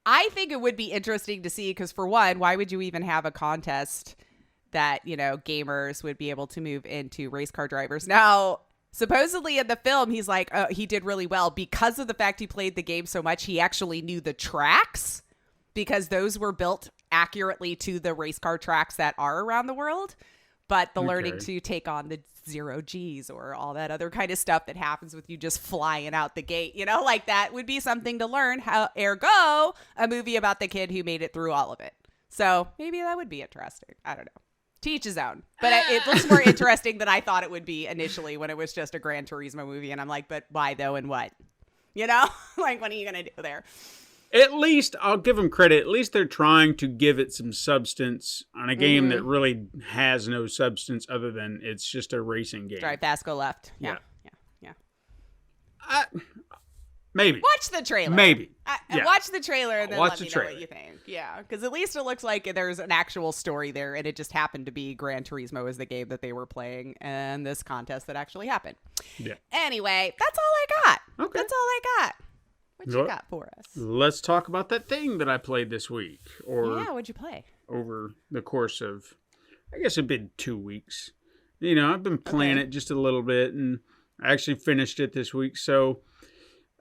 I think it would be interesting to see, because for one, why would you even have a contest that, gamers would be able to move into race car drivers? Now, Supposedly in the film, he's like, he did really well because of the fact he played the game so much. He actually knew the tracks because those were built accurately to the race car tracks that are around the world. But the learning to take on the 0 Gs or all that other kind of stuff that happens with you just flying out the gate, like that would be something to learn. How, ergo, a movie about the kid who made it through all of it. So maybe that would be interesting. I don't know. To each his own. But it looks more interesting than I thought it would be initially when it was just a Gran Turismo movie. And I'm like, but why though and what? Like, what are you going to do there? At least, I'll give them credit, at least they're trying to give it some substance on a game that really has no substance other than it's just a racing game. Drive fast, go left. Yeah. Maybe. Watch the trailer. Maybe. Watch the trailer and then Watch let me the know trailer. what you think. Yeah, because at least it looks like there's an actual story there, and it just happened to be Gran Turismo is the game that they were playing, and this contest that actually happened. Yeah. Anyway, that's all I got. Okay. That's all I got. What you got for us? Let's talk about that thing that I played this week. What'd you play? Over the course of, I guess it'd been 2 weeks. I've been playing it just a little bit, and I actually finished it this week. So,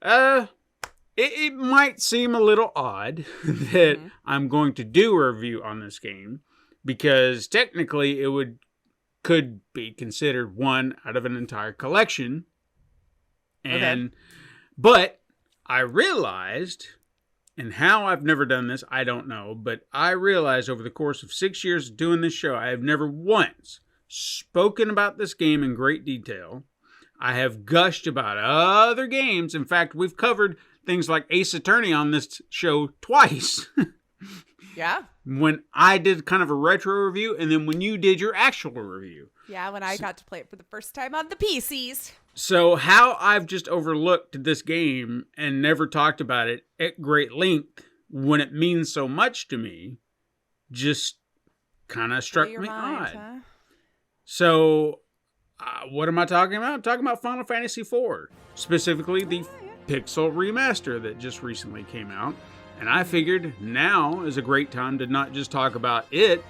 it might seem a little odd that I'm going to do a review on this game, because technically it could be considered one out of an entire collection. But I realized, and how I've never done this, I don't know, but I realized over the course of 6 years of doing this show, I have never once spoken about this game in great detail. I have gushed about other games. In fact, we've covered things like Ace Attorney on this show twice. Yeah. When I did kind of a retro review, and then when you did your actual review. Yeah, when I got to play it for the first time on the PCs. So how I've just overlooked this game and never talked about it at great length when it means so much to me just kind of struck me odd. Huh? So what am I talking about? I'm talking about Final Fantasy IV, specifically the Pixel Remaster that just recently came out. And I figured now is a great time to not just talk about it,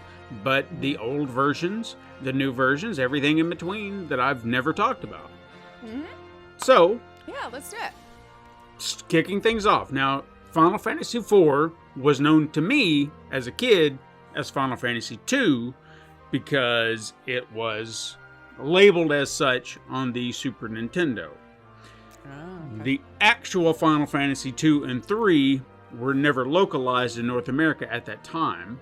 but the old versions, the new versions, everything in between that I've never talked about. So, yeah, let's do it. Kicking things off. Now, Final Fantasy IV was known to me as a kid as Final Fantasy II because it was labeled as such on the Super Nintendo. The actual Final Fantasy II and III were never localized in North America at that time.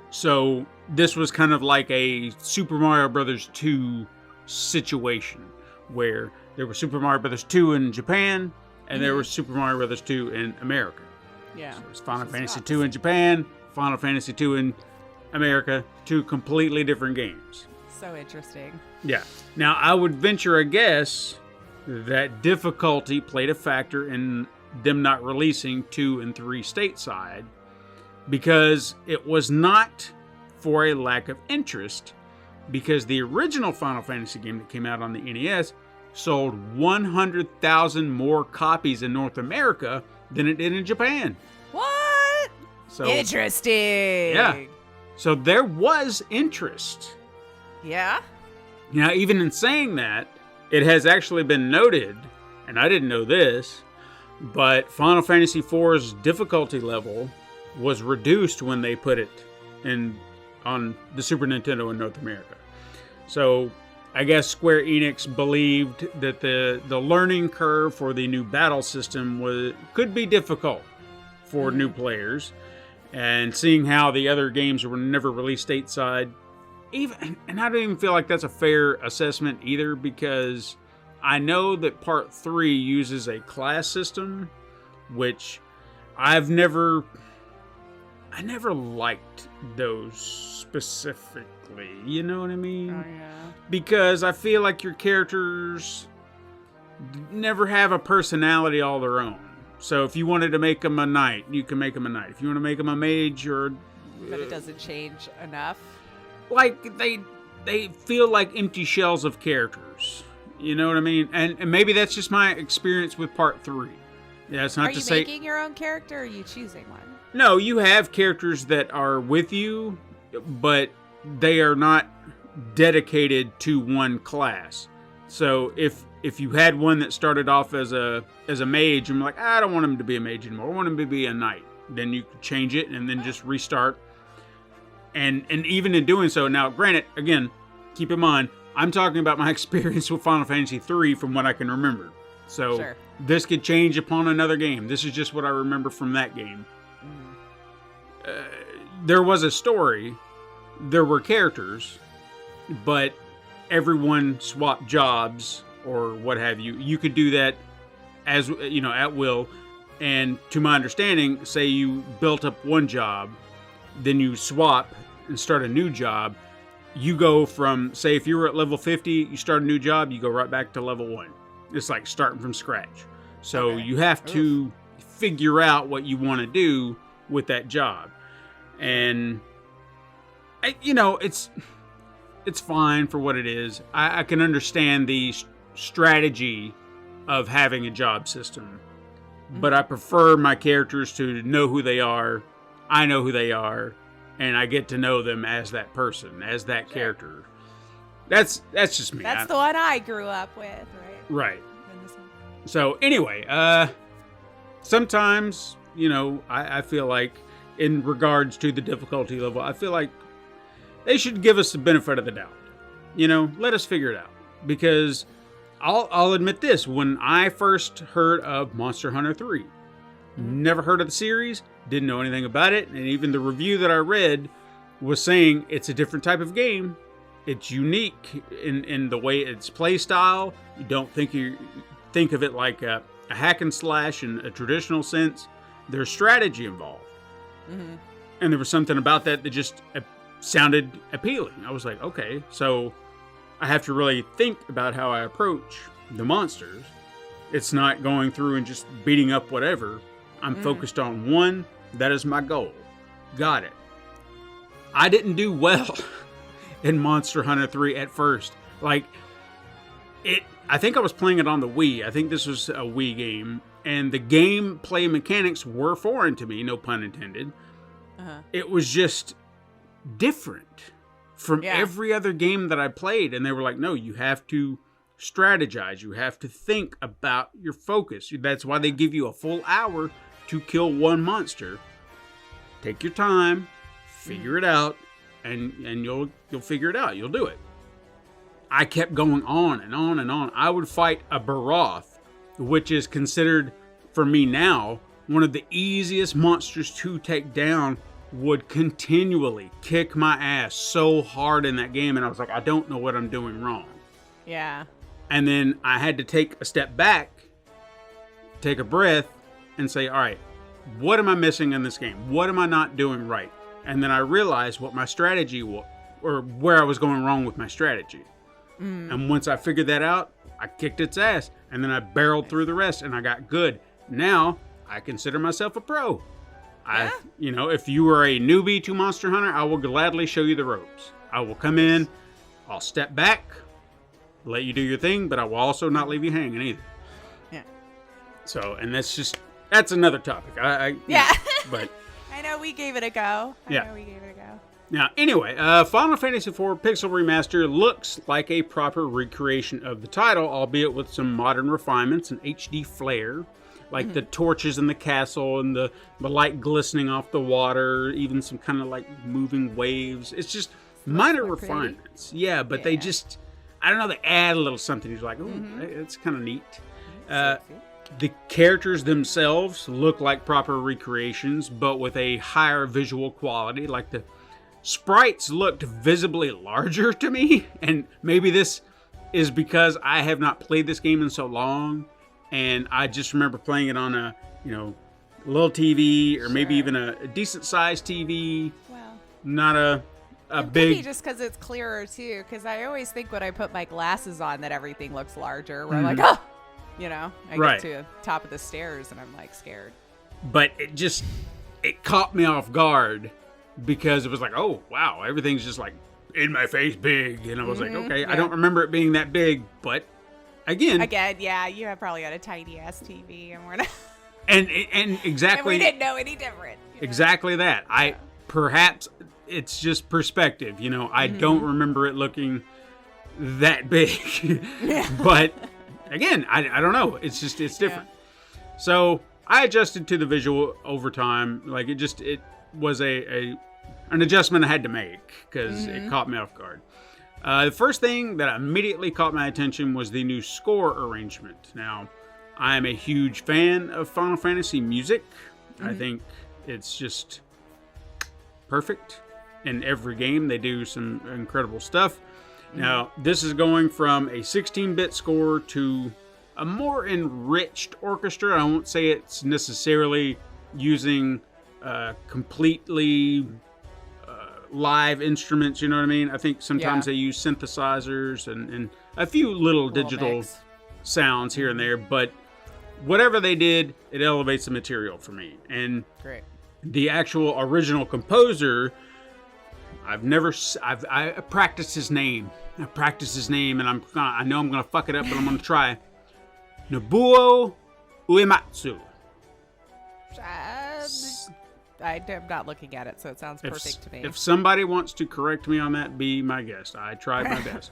So this was kind of like a Super Mario Bros. 2 situation where there was Super Mario Bros. 2 in Japan and there was Super Mario Bros. 2 in America. Yeah. So it was Final Fantasy 2 in Japan, Final Fantasy 2 in America, two completely different games. So interesting. Yeah. Now, I would venture a guess that difficulty played a factor in them not releasing 2 and 3 stateside, because it was not for a lack of interest, because the original Final Fantasy game that came out on the NES sold 100,000 more copies in North America than it did in Japan. What? So interesting. Yeah. So there was interest. Yeah. Now, even in saying that, it has actually been noted, and I didn't know this, but Final Fantasy IV's difficulty level was reduced when they put it on the Super Nintendo in North America. So I guess Square Enix believed that the learning curve for the new battle system could be difficult for new players, and seeing how the other games were never released stateside, and I don't even feel like that's a fair assessment either, because I know that Part 3 uses a class system, which I never liked those specifically. You know what I mean? Oh, yeah. Because I feel like your characters never have a personality all their own. So if you wanted to make them a knight, you can make them a knight. If you want to make them a mage, But it doesn't change enough. Like, they feel like empty shells of characters. You know what I mean? And maybe that's just my experience with Part 3. Yeah, it's not to say... Are you making your own character, or are you choosing one? No, you have characters that are with you, but they are not dedicated to one class. So if you had one that started off as a mage and like, I don't want him to be a mage anymore, I want him to be a knight, then you could change it and then just restart. And even in doing so, now granted, again, keep in mind, I'm talking about my experience with Final Fantasy III from what I can remember. So Sure. This could change upon another game. This is just what I remember from that game. There was a story, there were characters, but everyone swapped jobs or what have you. You could do that as you know at will. And to my understanding, say you built up one job, then you swap and start a new job. You go from, say, if you were at level 50, you start a new job, you go right back to level 1. It's like starting from scratch. So Okay. you have to figure out what you want to do with that job. And, it's fine for what it is. I can understand the strategy of having a job system. But I prefer my characters to know who they are. I know who they are. And I get to know them as that person, as that character. That's just me. That's the one I grew up with, right? Right. So anyway, sometimes, I feel like in regards to the difficulty level, I feel like they should give us the benefit of the doubt. Let us figure it out. Because I'll admit this, when I first heard of Monster Hunter 3, never heard of the series, didn't know anything about it, and even the review that I read was saying it's a different type of game. It's unique in the way its play style. You don't think of it like a hack and slash in a traditional sense. There's strategy involved. Mm-hmm. And there was something about that just sounded appealing. I was like, okay, so I have to really think about how I approach the monsters. It's not going through and just beating up whatever. I'm focused on one. That is my goal. Got it. I didn't do well in Monster Hunter 3 at first. I think I was playing it on the Wii. I think this was a Wii game. And the gameplay mechanics were foreign to me, no pun intended. Uh-huh. It was just different from every other game that I played. And they were like, no, you have to strategize. You have to think about your focus. That's why they give you a full hour to kill one monster. Take your time, figure it out, and you'll figure it out. You'll do it. I kept going on and on and on. I would fight a Baroth, which is considered, for me now, one of the easiest monsters to take down, would continually kick my ass so hard in that game, and I was like, I don't know what I'm doing wrong. Yeah. And then I had to take a step back, take a breath, and say, all right, what am I missing in this game? What am I not doing right? And then I realized what my strategy was, or where I was going wrong with my strategy. And once I figured that out, I kicked its ass. And then I barreled through the rest, and I got good. Now, I consider myself a pro. If you are a newbie to Monster Hunter, I will gladly show you the ropes. I will come in, I'll step back, let you do your thing, but I will also not leave you hanging either. Yeah. So, and that's another topic. But I know we gave it a go. Yeah. We gave it a go. now, anyway, Final Fantasy IV Pixel Remaster looks like a proper recreation of the title, albeit with some modern refinements and HD flair, like the torches in the castle and the light glistening off the water, even some kind of like moving waves. It's just minor refinements. Yeah, but they just, I don't know, they add a little something. You're like, oh, it's kind of neat. The characters themselves look like proper recreations, but with a higher visual quality. Like the sprites looked visibly larger to me, and maybe this is because I have not played this game in so long, and I just remember playing it on a little TV, or maybe even a decent sized TV. Well, not a it big. could be just because it's clearer too. Because I always think when I put my glasses on that everything looks larger. Where I'm like, oh. I get to the top of the stairs and I'm like scared. But it caught me off guard because it was like, oh, wow, everything's just like in my face big. And I was like, okay, I don't remember it being that big. But again, yeah, you have probably got a tiny ass TV and we're not. and exactly. And we didn't know any different. Exactly that. Perhaps it's just perspective. I don't remember it looking that big. But again, I don't know. It's different. Yeah. So I adjusted to the visual over time. Like it was an adjustment I had to make because it caught me off guard. The first thing that immediately caught my attention was the new score arrangement. Now, I'm a huge fan of Final Fantasy music. I think it's just perfect. In every game, they do some incredible stuff. Now, this is going from a 16-bit score to a more enriched orchestra. I won't say it's necessarily using completely live instruments, you know what I mean? I think sometimes they use synthesizers and a few little digital sounds here and there, but whatever they did, it elevates the material for me. And the actual original composer, I practiced his name. And I know I'm gonna fuck it up, but I'm gonna try. Nobuo Uematsu. I'm not looking at it, so it sounds perfect to me. If somebody wants to correct me on that, be my guest. I tried my best.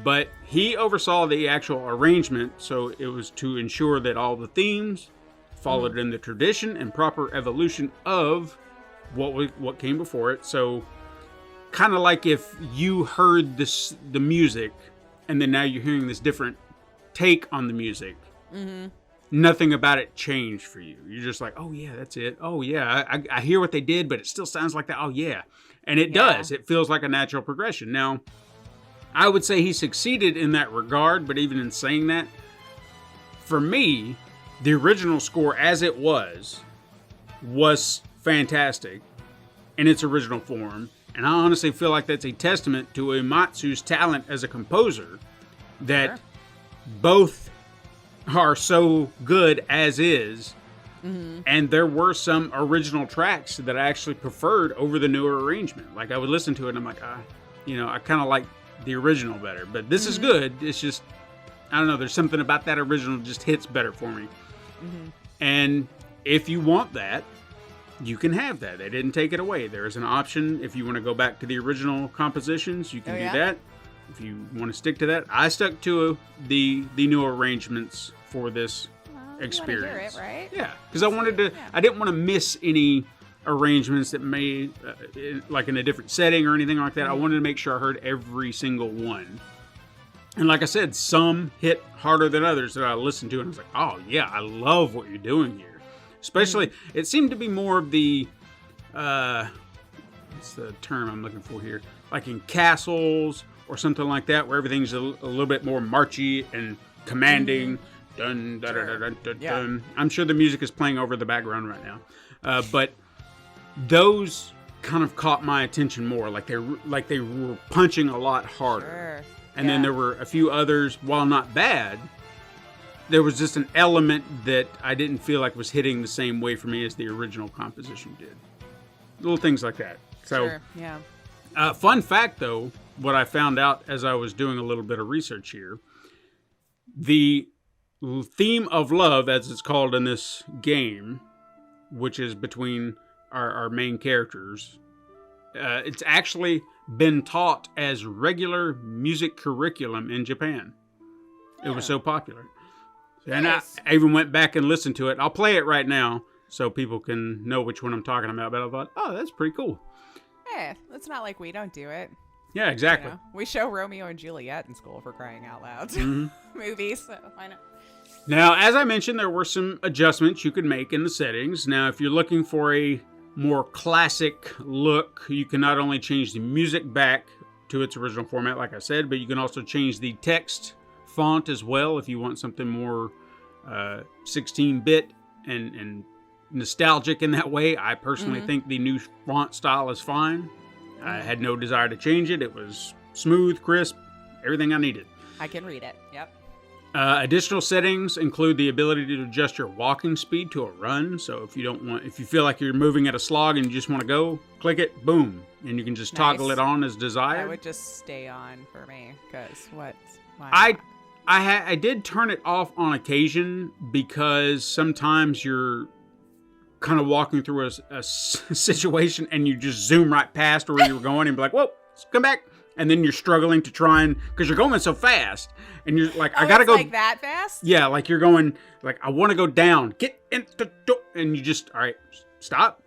But he oversaw the actual arrangement, so it was to ensure that all the themes followed in the tradition and proper evolution of what came before it. So kind of like if you heard the music, and then now you're hearing this different take on the music. Nothing about it changed for you. You're just like, oh yeah, that's it. Oh yeah, I hear what they did, but it still sounds like that. Oh yeah. And it does. It feels like a natural progression. Now, I would say he succeeded in that regard, but even in saying that, for me, the original score as it was fantastic in its original form. And I honestly feel like that's a testament to Uematsu's talent as a composer, that both are so good as is, and there were some original tracks that I actually preferred over the newer arrangement. Like I would listen to it and I'm like, I kind of like the original better, but this is good. It's just, I don't know, there's something about that original just hits better for me. And if you want that, you can have that. They didn't take it away. There is an option if you want to go back to the original compositions, you can do that. If you want to stick to that, I stuck to the new arrangements for this experience. You want to hear it, right? Yeah, because I wanted to. I didn't want to miss any arrangements that may, like in a different setting or anything like that. I wanted to make sure I heard every single one. And like I said, some hit harder than others that I listened to, and I was like, oh yeah, I love what you're doing here. Especially, it seemed to be more of the, what's the term I'm looking for here? Like in castles or something like that, where everything's a little bit more marchy and commanding. Dun, dun, dun, dun, dun, dun, dun. I'm sure the music is playing over the background right now. But those kind of caught my attention more. Like they were punching a lot harder. And then there were a few others, while not bad, there was just an element that I didn't feel like was hitting the same way for me as the original composition did. Little things like that. So, fun fact though, what I found out as I was doing a little bit of research here, the theme of love, as it's called in this game, which is between our main characters, it's actually been taught as regular music curriculum in Japan. It was so popular. And I even went back and listened to it. I'll play it right now so people can know which one I'm talking about. But I thought, oh, that's pretty cool. Hey, it's not like we don't do it. Yeah, exactly. You know, we show Romeo and Juliet in school, for crying out loud. Movies, so why not? Now, as I mentioned, there were some adjustments you could make in the settings. Now, if you're looking for a more classic look, you can not only change the music back to its original format, like I said, but you can also change the text font as well if you want something more 16-bit and nostalgic in that way. I personally think the new font style is fine. I had no desire to change it. It was smooth, crisp, everything I needed. I can read it. Yep. Additional settings include the ability to adjust your walking speed to a run. So if you feel like you're moving at a slog and you just want to go, click it, boom, and you can just toggle it on as desired. That would just stay on for me because I did turn it off on occasion because sometimes you're kind of walking through a situation and you just zoom right past where you were going and be like, whoa, come back. and then you're struggling to try and, because you're going so fast, and you're like, I gotta go like that fast. Yeah, like you're going, like I want to go down, get into, and you just, all right, stop,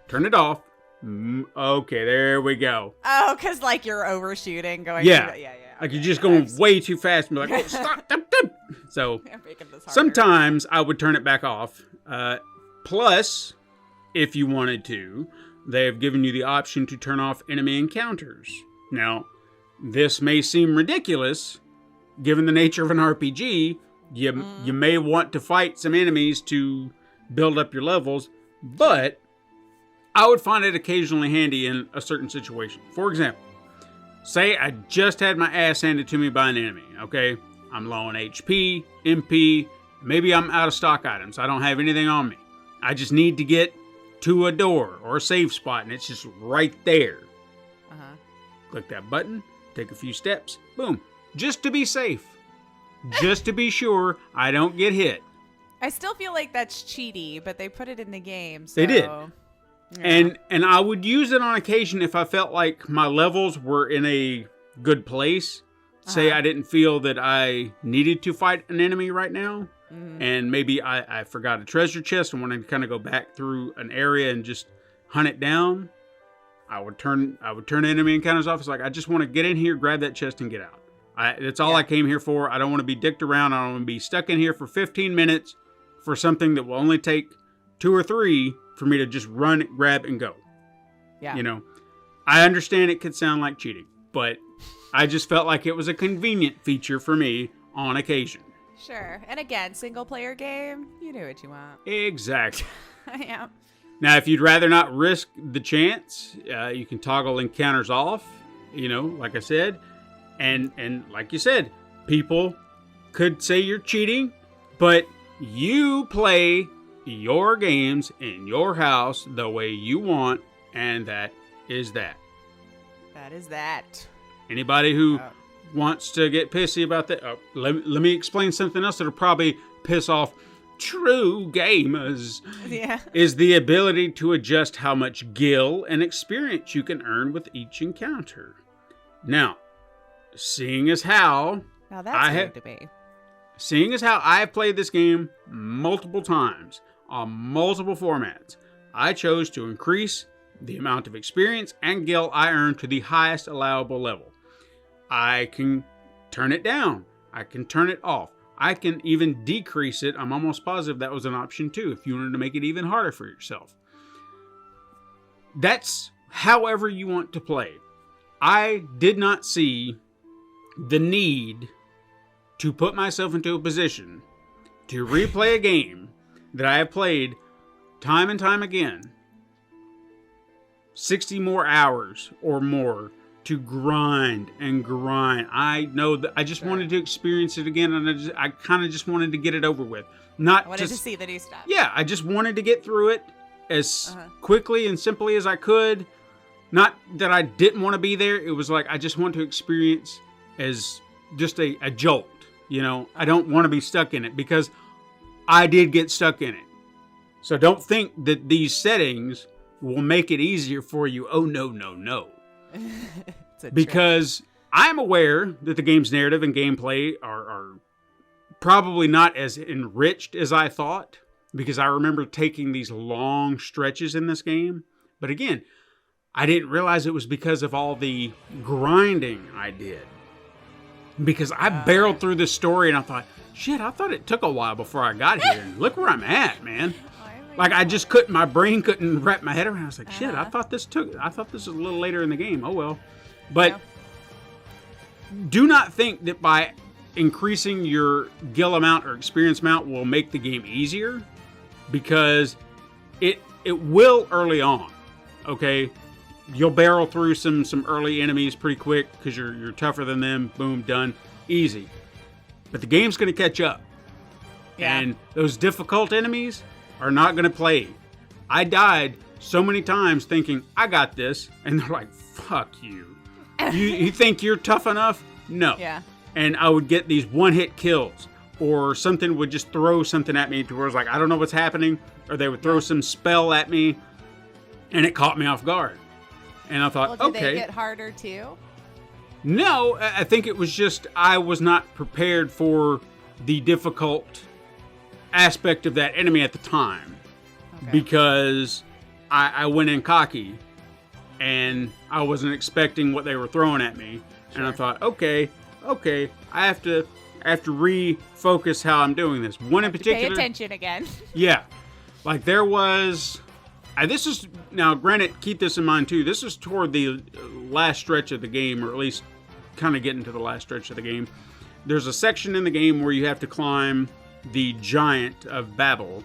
turn it off. Okay, there we go. Oh, because like you're overshooting, going. Yeah, yeah. Like you're just going way too fast, and be like, oh, stop. So sometimes I would turn it back off. Plus, if you wanted to, they have given you the option to turn off enemy encounters. Now, this may seem ridiculous, given the nature of an RPG. You may want to fight some enemies to build up your levels, but I would find it occasionally handy in a certain situation. For example, say I just had my ass handed to me by an enemy, okay? I'm low on HP, MP, maybe I'm out of stock items. I don't have anything on me. I just need to get to a door or a safe spot, and it's just right there. Click that button, take a few steps, boom. Just to be safe. Just to be sure I don't get hit. I still feel like that's cheaty, but they put it in the game. So, they did. Yeah. And I would use it on occasion if I felt like my levels were in a good place. Say I didn't feel that I needed to fight an enemy right now. And maybe I forgot a treasure chest and wanted to kind of go back through an area and just hunt it down. I would turn enemy encounters off. It's like, I just want to get in here, grab that chest, and get out. That's all I came here for. I don't want to be dicked around. I don't want to be stuck in here for 15 minutes for something that will only take 2 or 3 for me to just run, grab, and go. Yeah. You know, I understand it could sound like cheating, but I just felt like it was a convenient feature for me on occasion. Sure. And again, single player game, you do what you want. Exactly. Yeah. Now, if you'd rather not risk the chance, you can toggle encounters off, you know, like I said. And like you said, people could say you're cheating, but you play your games in your house the way you want, and that is that. That is that. Anybody who wants to get pissy about that, let me explain something else that'll probably piss off true gamers. Yeah. Is the ability to adjust how much gil and experience you can earn with each encounter. Now, seeing as how now that's weird to me. Seeing as how I have played this game multiple times on multiple formats, I chose to increase the amount of experience and gil I earn to the highest allowable level. I can turn it down. I can turn it off. I can even decrease it. I'm almost positive that was an option too, if you wanted to make it even harder for yourself. That's however you want to play. I did not see the need to put myself into a position to replay a game that I have played time and time again, 60 more hours or more, to grind and grind. I know that I just wanted to experience it again, and I kind of just wanted to get it over with. I wanted to see the new stuff. Yeah, I just wanted to get through it as quickly and simply as I could. Not that I didn't want to be there. It was like I just want to experience as just a jolt. You know, I don't want to be stuck in it, because I did get stuck in it. So don't think that these settings will make it easier for you. Oh, no, no, no. Because I'm aware that the game's narrative and gameplay are probably not as enriched as I thought, because I remember taking these long stretches in this game. But again, I didn't realize it was because of all the grinding I did. Because I barreled through this story and I thought, shit, I thought it took a while before I got here. And look where I'm at, man. Like, I just my brain couldn't wrap my head around. I was like, shit, I thought this was a little later in the game. Oh, well. But do not think that by increasing your gil amount or experience amount will make the game easier, because it will early on. Okay? You'll barrel through some early enemies pretty quick because you're tougher than them. Boom, done. Easy. But the game's going to catch up. Yeah. And those difficult enemies are not going to play. I died so many times thinking, I got this. And they're like, fuck you. You think you're tough enough? No. Yeah. And I would get these one-hit kills. Or something would just throw something at me to where it's like, I don't know what's happening. Or they would throw some spell at me. And it caught me off guard. And I thought, well, did okay. they get harder too? No, I think it was just I was not prepared for the difficult aspect of that enemy at the time. Okay. Because I went in cocky and I wasn't expecting what they were throwing at me. Sure. And I thought, okay, I have to refocus how I'm doing this. One in particular. Pay attention again. Yeah. Like there was, this is, now granted, keep this in mind too, this is toward the last stretch of the game, or at least kind of getting to the last stretch of the game. There's a section in the game where you have to climb the giant of Babel,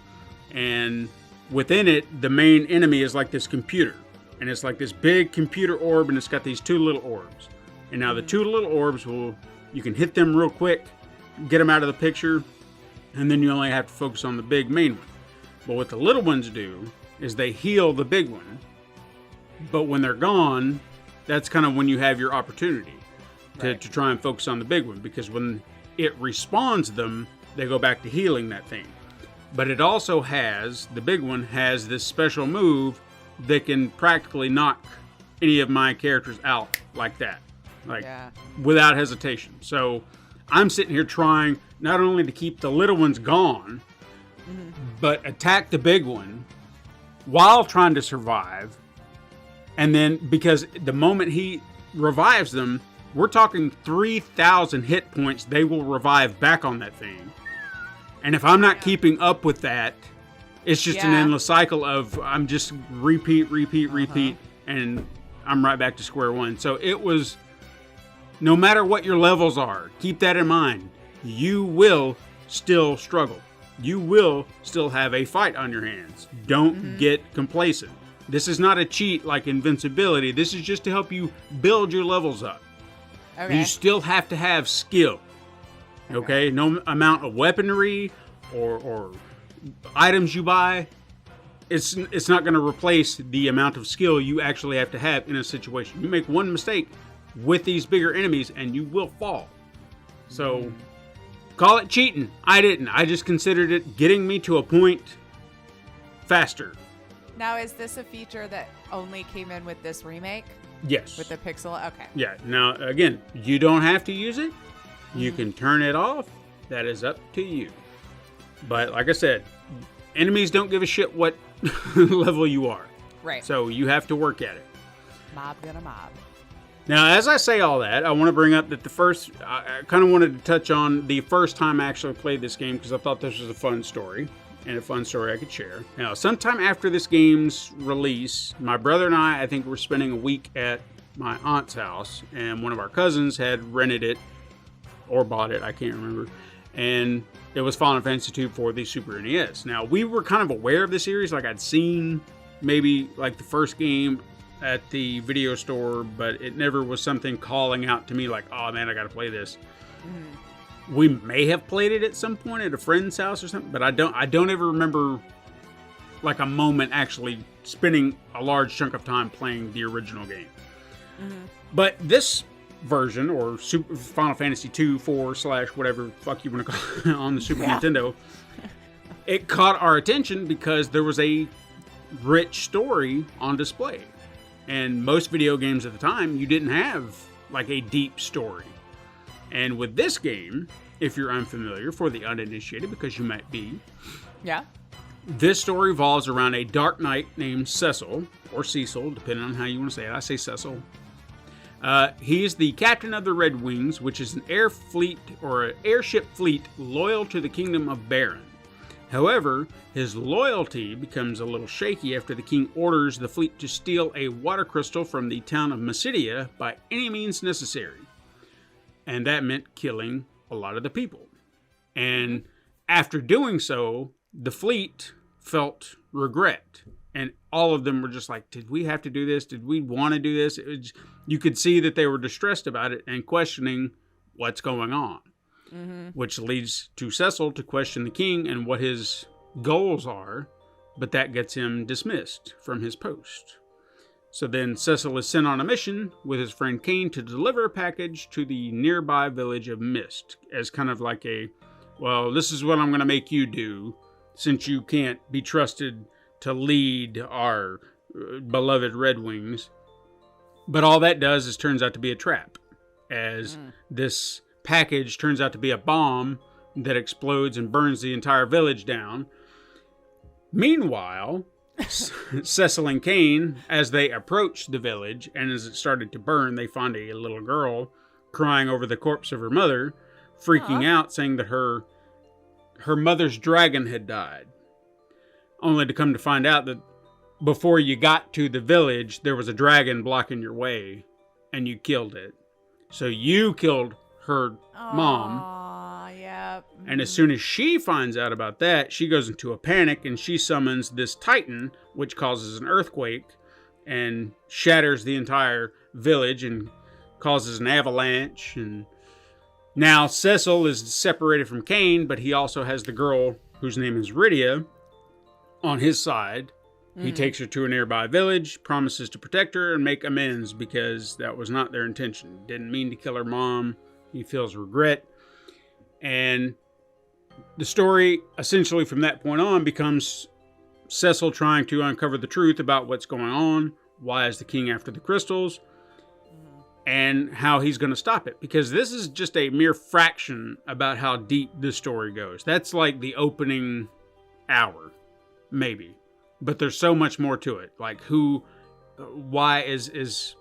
and within it, the main enemy is like this computer. And it's like this big computer orb, and it's got these two little orbs. And now the two little orbs you can hit them real quick, get them out of the picture, and then you only have to focus on the big main one. But what the little ones do is they heal the big one. But when they're gone, that's kind of when you have your opportunity to try and focus on the big one. Because when it respawns them, they go back to healing that thing. But it also has, the big one has this special move that can practically knock any of my characters out like that. Without hesitation. So I'm sitting here trying not only to keep the little ones gone, but attack the big one while trying to survive. And then, because the moment he revives them, we're talking 3,000 hit points they will revive back on that thing. And if I'm not keeping up with that, it's just an endless cycle of I'm just repeat, and I'm right back to square one. So it was, no matter what your levels are, keep that in mind. You will still struggle. You will still have a fight on your hands. Don't get complacent. This is not a cheat like invincibility. This is just to help you build your levels up. Okay. You still have to have skill. Okay? No amount of weaponry or items you buy, it's not going to replace the amount of skill you actually have to have in a situation. You make one mistake with these bigger enemies and you will fall. So call it cheating. I didn't. I just considered it getting me to a point faster. Now, is this a feature that only came in with this remake? Yes. With the pixel? Okay. Yeah. Now, again, you don't have to use it. You can turn it off. That is up to you. But like I said, enemies don't give a shit what level you are. Right. So you have to work at it. Mob gonna mob. Now, as I say all that, I want to bring up that I kind of wanted to touch on the first time I actually played this game, because I thought this was a fun story, and a fun story I could share. Now, sometime after this game's release, my brother and I think, were spending a week at my aunt's house, and one of our cousins had rented it, or bought it, I can't remember, and it was Final Fantasy II for the Super NES. Now, we were kind of aware of the series, like I'd seen maybe like the first game at the video store, but it never was something calling out to me like, oh man, I gotta play this. We may have played it at some point at a friend's house or something, but I don't ever remember like a moment actually spending a large chunk of time playing the original game. But this version, or Super Final Fantasy 2, 4 / whatever fuck you want to call it, on the Super Nintendo, it caught our attention because there was a rich story on display. And most video games at the time, you didn't have like a deep story. And with this game, if you're unfamiliar, for the uninitiated, because you might be, this story revolves around a dark knight named Cecil, or Cecil, depending on how you want to say it. I say Cecil. He is the captain of the Red Wings, which is an air fleet, or an airship fleet, loyal to the kingdom of Baron. However, his loyalty becomes a little shaky after the king orders the fleet to steal a water crystal from the town of Mysidia by any means necessary. And that meant killing a lot of the people. And after doing so, the fleet felt regret. And all of them were just like, did we have to do this? Did we want to do this? You could see that they were distressed about it and questioning what's going on. Which leads to Cecil to question the king and what his goals are, but that gets him dismissed from his post. So then Cecil is sent on a mission with his friend Kane to deliver a package to the nearby village of Mist, as kind of like a, well, this is what I'm going to make you do, since you can't be trusted to lead our beloved Red Wings. But all that does is turns out to be a trap. as this package turns out to be a bomb that explodes and burns the entire village down. Meanwhile, Cecil and Kane, as they approach the village and as it started to burn, they find a little girl crying over the corpse of her mother, freaking out, saying that her mother's dragon had died. Only to come to find out that before you got to the village, there was a dragon blocking your way, and you killed it. So you killed her mom. Yep. And as soon as she finds out about that, she goes into a panic, and she summons this Titan, which causes an earthquake and shatters the entire village and causes an avalanche. And now Cecil is separated from Kane, but he also has the girl whose name is Rydia on his side. He takes her to a nearby village, promises to protect her and make amends because that was not their intention. Didn't mean to kill her mom. He feels regret. And the story, essentially from that point on, becomes Cecil trying to uncover the truth about what's going on, why is the king after the crystals, and how he's going to stop it. Because this is just a mere fraction about how deep this story goes. That's like the opening hour, maybe. But there's so much more to it. Like why is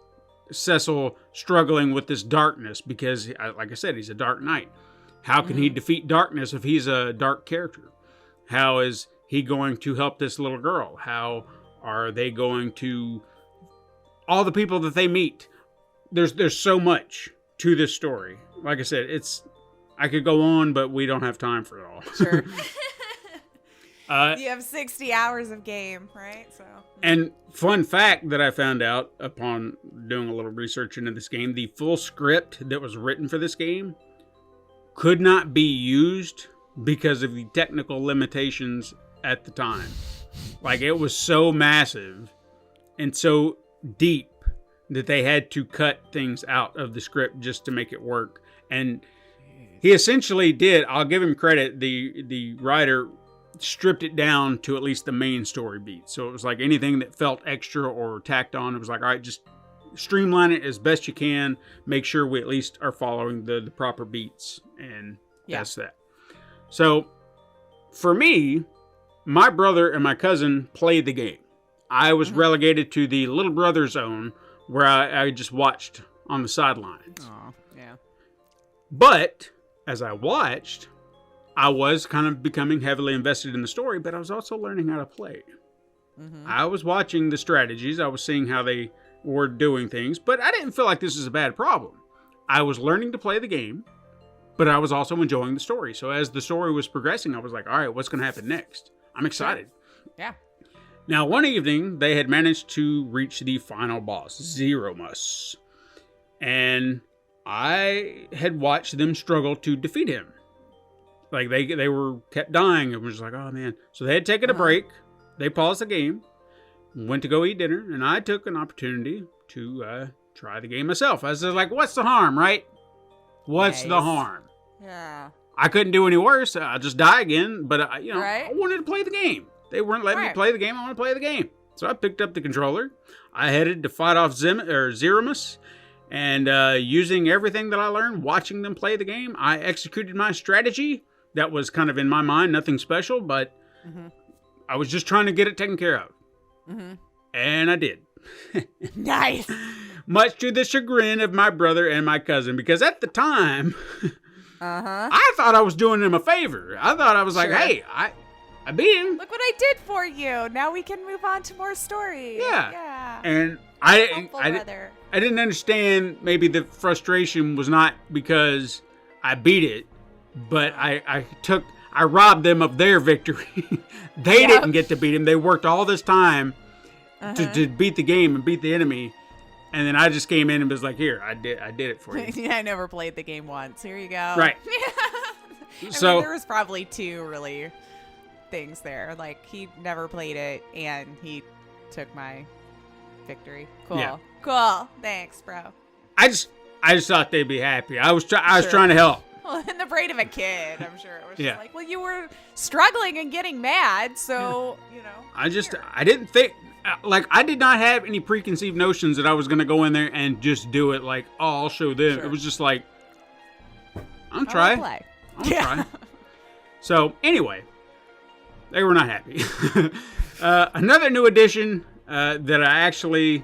Cecil struggling with this darkness? Because, like I said, he's a dark knight. How can he defeat darkness if he's a dark character? How is he going to help this little girl? How are they going to... all the people that they meet. There's so much to this story. Like I said, I could go on, but we don't have time for it all. Sure. You have 60 hours of game, right? So. And fun fact that I found out upon doing a little research into this game, the full script that was written for this game could not be used because of the technical limitations at the time. Like, it was so massive and so deep that they had to cut things out of the script just to make it work. And he essentially did, I'll give him credit, the writer stripped it down to at least the main story beats. So it was like anything that felt extra or tacked on, it was like, all right, just streamline it as best you can. Make sure we at least are following the proper beats. And that's that. So for me, my brother and my cousin played the game. I was relegated to the little brother zone where I just watched on the sidelines. Oh, yeah. But as I watched, I was kind of becoming heavily invested in the story, but I was also learning how to play. I was watching the strategies. I was seeing how they were doing things, but I didn't feel like this was a bad problem. I was learning to play the game, but I was also enjoying the story. So as the story was progressing, I was like, all right, what's going to happen next? I'm excited. Yeah. Now, one evening, they had managed to reach the final boss, Zeromus. And I had watched them struggle to defeat him. Like, they were kept dying and was like, oh, man. So they had taken a break. They paused the game, went to go eat dinner, and I took an opportunity to try the game myself. I was like, what's the harm, right? What's the harm? Yeah. I couldn't do any worse. I'll just die again. But, I Right. wanted to play the game. They weren't letting me play the game. I want to play the game. So I picked up the controller. I headed to fight off Zeromus. And using everything that I learned, watching them play the game, I executed my strategy. That was kind of in my mind, nothing special, but I was just trying to get it taken care of. And I did. Nice. Much to the chagrin of my brother and my cousin, because at the time, I thought I was doing them a favor. I thought I was like, hey, I beat him. Look what I did for you. Now we can move on to more stories. Yeah. And I didn't understand, maybe the frustration was not because I beat it, but I robbed them of their victory. They didn't get to beat him. They worked all this time to beat the game and beat the enemy. And then I just came in and was like, here, I did it for you. Yeah, I never played the game once. Here you go. Right. I mean, there was probably two really things there. Like, he never played it and he took my victory. Cool. Yeah. Cool. Thanks, bro. I just thought they'd be happy. I was trying to help. Well, in the brain of a kid, I'm sure it was just like, well, you were struggling and getting mad, so, I didn't think, like, I did not have any preconceived notions that I was going to go in there and just do it like, oh, I'll show them. Sure. It was just like, I'm trying. I'm trying. So, anyway, they were not happy. Another new addition that I actually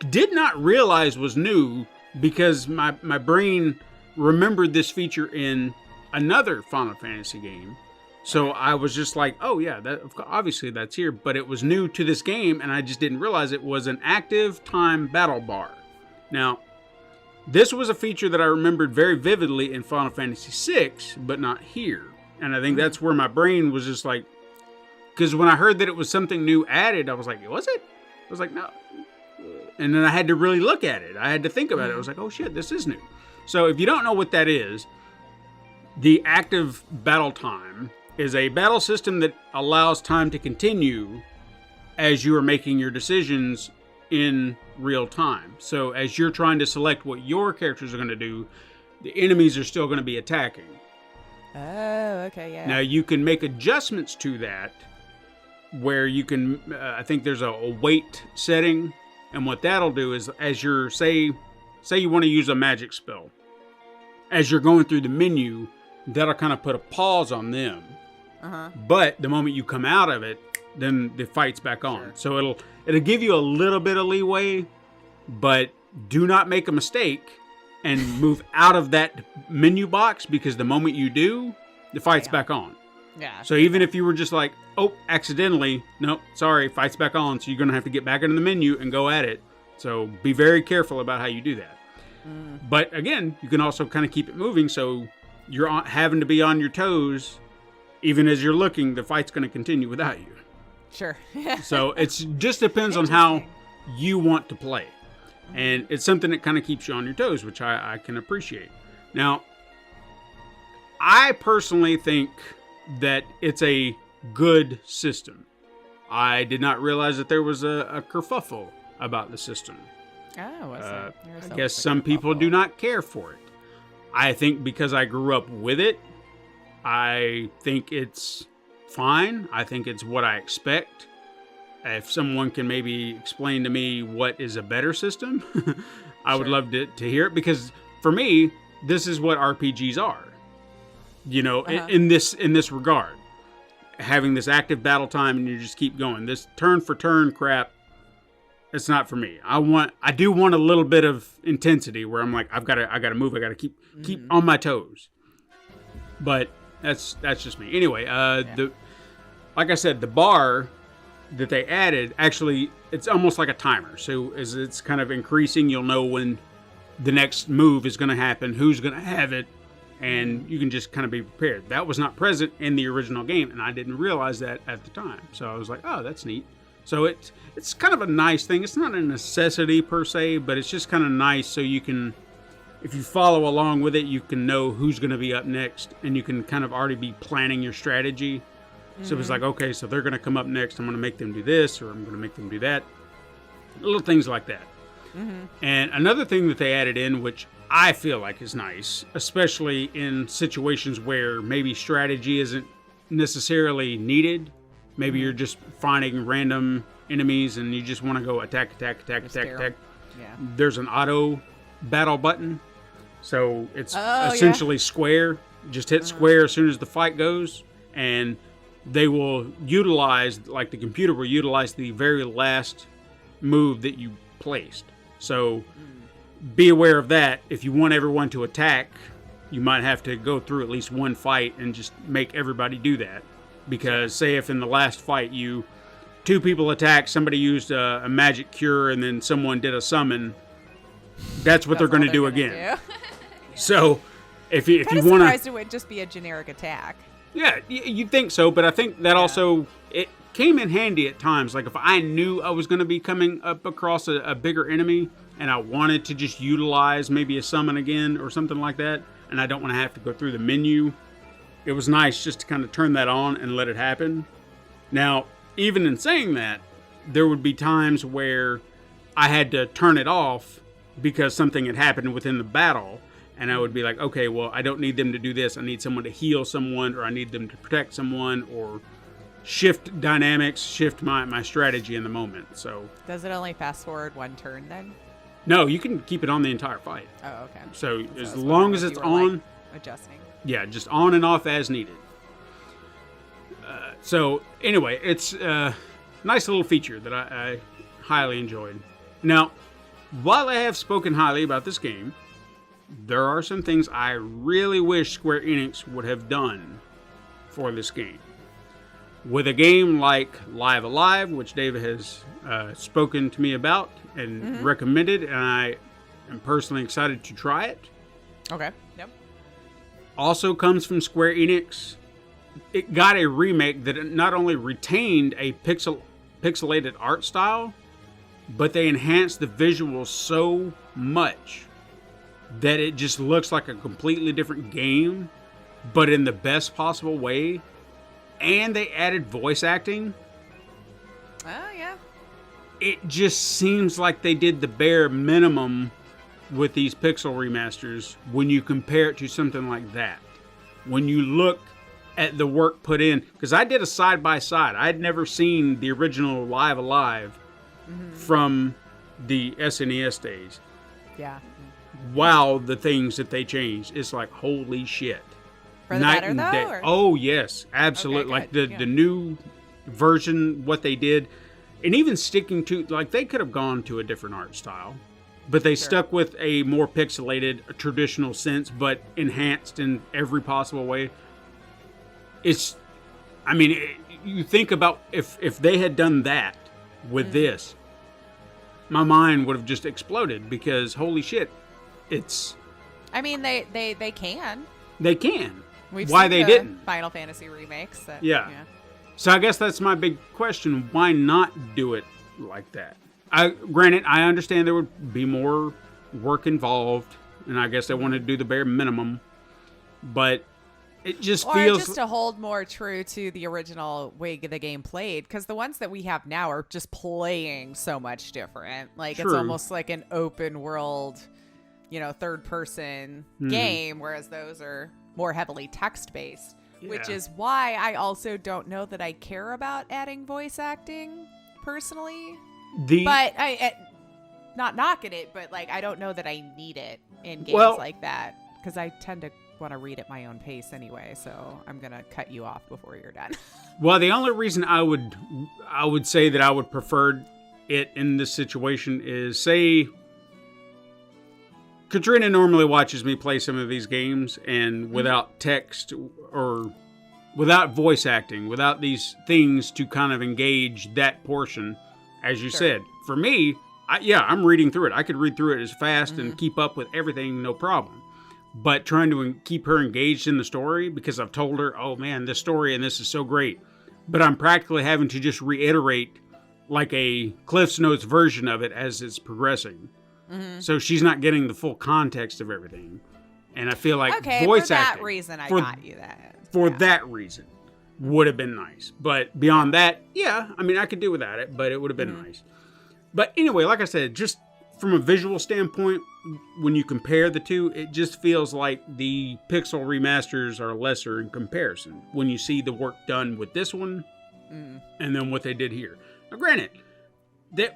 did not realize was new because my brain remembered this feature in another Final Fantasy game. So I was just like, oh yeah, obviously that's here, but it was new to this game and I just didn't realize it was an active time battle bar. Now, this was a feature that I remembered very vividly in Final Fantasy VI, but not here. And I think that's where my brain was just like, because when I heard that it was something new added, I was like, was it? I was like, no. And then I had to really look at it. I had to think about it. I was like, oh shit, this is new. So if you don't know what that is, the active battle time is a battle system that allows time to continue as you are making your decisions in real time. So as you're trying to select what your characters are going to do, the enemies are still going to be attacking. Oh, okay, yeah. Now you can make adjustments to that where you can, I think there's a wait setting, and what that'll do is as you're, say you want to use a magic spell, as you're going through the menu, that'll kind of put a pause on them. But the moment you come out of it, then the fight's back on. Sure. So it'll give you a little bit of leeway, but do not make a mistake and move out of that menu box, because the moment you do, the fight's back on. Yeah. So even if you were just like, oh, accidentally, nope, sorry, fight's back on, so you're going to have to get back into the menu and go at it. So be very careful about how you do that. But again, you can also kind of keep it moving, so you're having to be on your toes. Even as you're looking, the fight's going to continue without you. Sure. So it just depends on how you want to play. And it's something that kind of keeps you on your toes, which I can appreciate. Now, I personally think that it's a good system. I did not realize that there was a kerfuffle about the system. Oh, what's that? I guess some people do not care for it. I think because I grew up with it, I think it's fine. I think it's what I expect. If someone can maybe explain to me what is a better system, I would love to hear it, because for me, this is what RPGs are. You know, in this regard, having this active battle time and you just keep going. This turn for turn crap, it's not for me. I do want a little bit of intensity where I'm like, I gotta move. I gotta keep on my toes. But that's just me. Anyway, like I said, the bar that they added, actually, it's almost like a timer. So as it's kind of increasing, you'll know when the next move is going to happen, who's going to have it, and you can just kind of be prepared. That was not present in the original game, and I didn't realize that at the time. So I was like, oh, that's neat. So it's kind of a nice thing. It's not a necessity per se, but it's just kind of nice so you can, if you follow along with it, you can know who's going to be up next, and you can kind of already be planning your strategy. So it's like, okay, so they're going to come up next. I'm going to make them do this, or I'm going to make them do that. Little things like that. And another thing that they added in, which I feel like is nice, especially in situations where maybe strategy isn't necessarily needed. Maybe you're just finding random enemies and you just want to go attack. Yeah. There's an auto battle button. So it's essentially square. Just hit square as soon as the fight goes, and they will utilize, like the computer will utilize the very last move that you placed. So be aware of that. If you want everyone to attack, you might have to go through at least one fight and just make everybody do that. Because say if in the last fight two people attacked, somebody used a magic cure, and then someone did a summon, that's what they're going to do again. So if you want to... surprised it would just be a generic attack. Yeah, you'd think so, but I think that also, it came in handy at times. Like if I knew I was going to be coming up across a bigger enemy and I wanted to just utilize maybe a summon again or something like that, and I don't want to have to go through the menu, it was nice just to kind of turn that on and let it happen. Now, even in saying that, there would be times where I had to turn it off because something had happened within the battle. And I would be like, okay, well, I don't need them to do this. I need someone to heal someone, or I need them to protect someone, or shift dynamics, shift my strategy in the moment. So does it only fast forward one turn then? no, you can keep it on the entire fight. Oh, okay. So as long as it's on, like, adjusting. Yeah, just on and off as needed. So anyway, it's a nice little feature that I highly enjoyed. Now, while I have spoken highly about this game, there are some things I really wish Square Enix would have done for this game. With a game like Live Alive, which David has spoken to me about and recommended, and I am personally excited to try it. Okay. Yep. Also comes from Square Enix. It got a remake that not only retained a pixelated art style, but they enhanced the visuals so much that it just looks like a completely different game, but in the best possible way. And they added voice acting. Oh, yeah. It just seems like they did the bare minimum with these pixel remasters when you compare it to something like that. When you look at the work put in, because I did a side-by-side. I had never seen the original Live Alive from the SNES days. Yeah. Wow, the things that they changed. It's like, holy shit. For the better, though? Or? Oh, yes, absolutely. Okay, like the new version, what they did, and even sticking to, like, they could have gone to a different art style, but they stuck with a more pixelated, traditional sense, but enhanced in every possible way. It's, I mean, you think about if they had done that with this, my mind would have just exploded because, holy shit, it's... I mean, they can. They can. We've Why seen they the didn't? Final Fantasy remakes. That, Yeah. So I guess that's my big question. Why not do it like that? Granted, I understand there would be more work involved, and I guess they wanted to do the bare minimum, but it just feels... Or just to hold more true to the original way the game played, because the ones that we have now are just playing so much different. Like, it's almost like an open world, third-person game, whereas those are more heavily text-based, which is why I also don't know that I care about adding voice acting, personally. But not knocking it, but, like, I don't know that I need it in games like that, because I tend to want to read at my own pace anyway, so I'm going to cut you off before you're done. Well, the only reason I would say that I would prefer it in this situation is, say... Katrina normally watches me play some of these games, and without text or without voice acting, without these things to kind of engage that portion, as you said. For me, I'm reading through it. I could read through it as fast and keep up with everything, no problem. But trying to keep her engaged in the story, because I've told her, oh man, this story and this is so great. But I'm practically having to just reiterate like a Cliff's Notes version of it as it's progressing. So she's not getting the full context of everything. And I feel like voice acting... for that reason, I got you that. For that reason, would have been nice. But beyond that, I mean, I could do without it, but it would have been nice. But anyway, like I said, just from a visual standpoint, when you compare the two, it just feels like the pixel remasters are lesser in comparison. When you see the work done with this one, and then what they did here. Now, granted,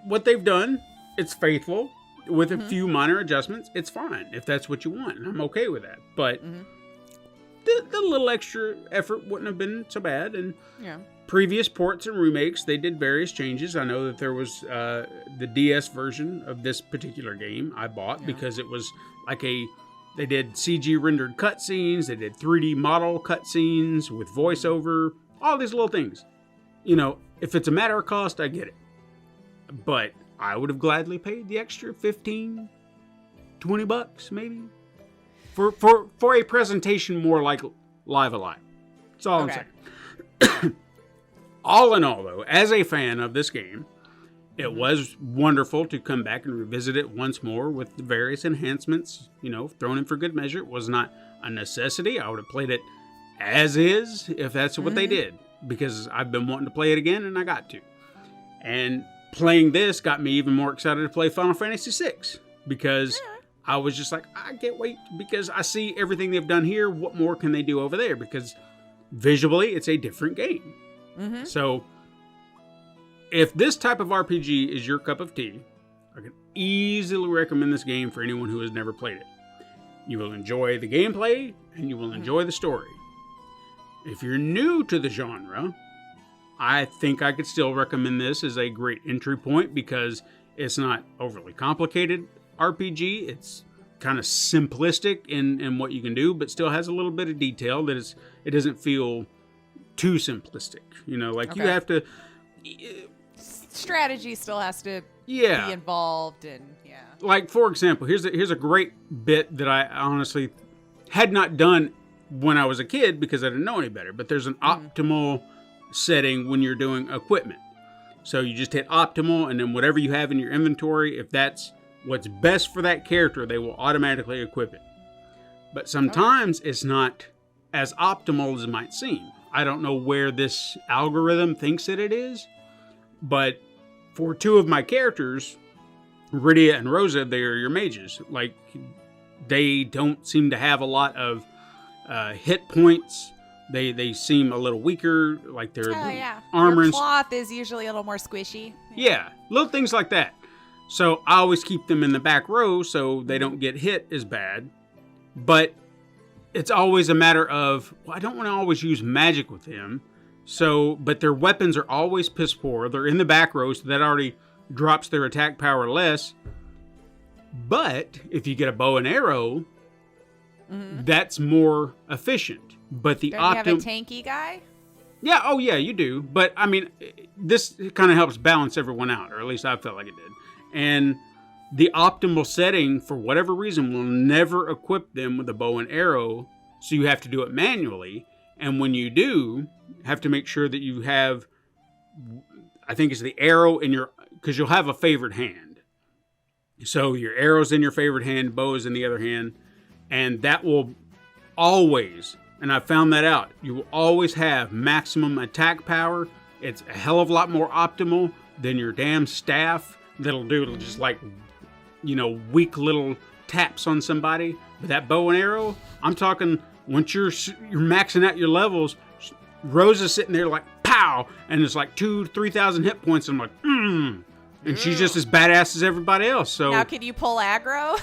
what they've done, it's faithful. With a few minor adjustments, it's fine if that's what you want. And I'm okay with that. But the little extra effort wouldn't have been so bad. And previous ports and remakes, they did various changes. I know that there was the DS version of this particular game I bought because it was like they did CG rendered cutscenes, they did 3D model cutscenes with voiceover, all these little things. If it's a matter of cost, I get it. But I would have gladly paid the extra $15, $20 maybe for a presentation more like Live Alive. That's all I'm saying. All in all, though, as a fan of this game, it was wonderful to come back and revisit it once more with the various enhancements, thrown in for good measure. It was not a necessity. I would have played it as is if that's what they did, because I've been wanting to play it again and I got to. And playing this got me even more excited to play Final Fantasy VI, because I was just like, I can't wait, because I see everything they've done here. What more can they do over there? Because visually, it's a different game. Mm-hmm. So, if this type of RPG is your cup of tea, I can easily recommend this game for anyone who has never played it. You will enjoy the gameplay, and you will enjoy the story. If you're new to the genre, I think I could still recommend this as a great entry point because it's not overly complicated RPG. It's kind of simplistic in what you can do, but still has a little bit of detail that it doesn't feel too simplistic. You know, like you have to... Strategy still has to be involved, and Like, for example, here's a great bit that I honestly had not done when I was a kid because I didn't know any better, but there's an optimal setting when you're doing equipment. So you just hit optimal, and then whatever you have in your inventory, if that's what's best for that character, they will automatically equip it. But sometimes it's not as optimal as it might seem. I don't know where this algorithm thinks that it is, but for two of my characters, Rydia and Rosa, they are your mages. Like, they don't seem to have a lot of hit points. They seem a little weaker, like their armor and cloth is usually a little more squishy. Yeah, little things like that. So I always keep them in the back row so they don't get hit as bad. But it's always a matter of, well, I don't want to always use magic with them. So, but their weapons are always piss poor. They're in the back row, so that already drops their attack power less. But if you get a bow and arrow, that's more efficient. But the Don't you have a tanky guy? Yeah, oh yeah, you do. But I mean, this kind of helps balance everyone out, or at least I felt like it did. And the optimal setting, for whatever reason, will never equip them with a bow and arrow, so you have to do it manually. And when you do, have to make sure that you have, I think it's the arrow in your, because you'll have a favored hand. So your arrow's in your favored hand, bow is in the other hand, and that will always, and I found that out, you will always have maximum attack power. It's a hell of a lot more optimal than your damn staff that'll do just like, you know, weak little taps on somebody. But that bow and arrow, I'm talking, once you're maxing out your levels, Rosa's sitting there like, pow, and it's like 2,000-3,000 hit points. And I'm like, and she's just as badass as everybody else. So now, can you pull aggro?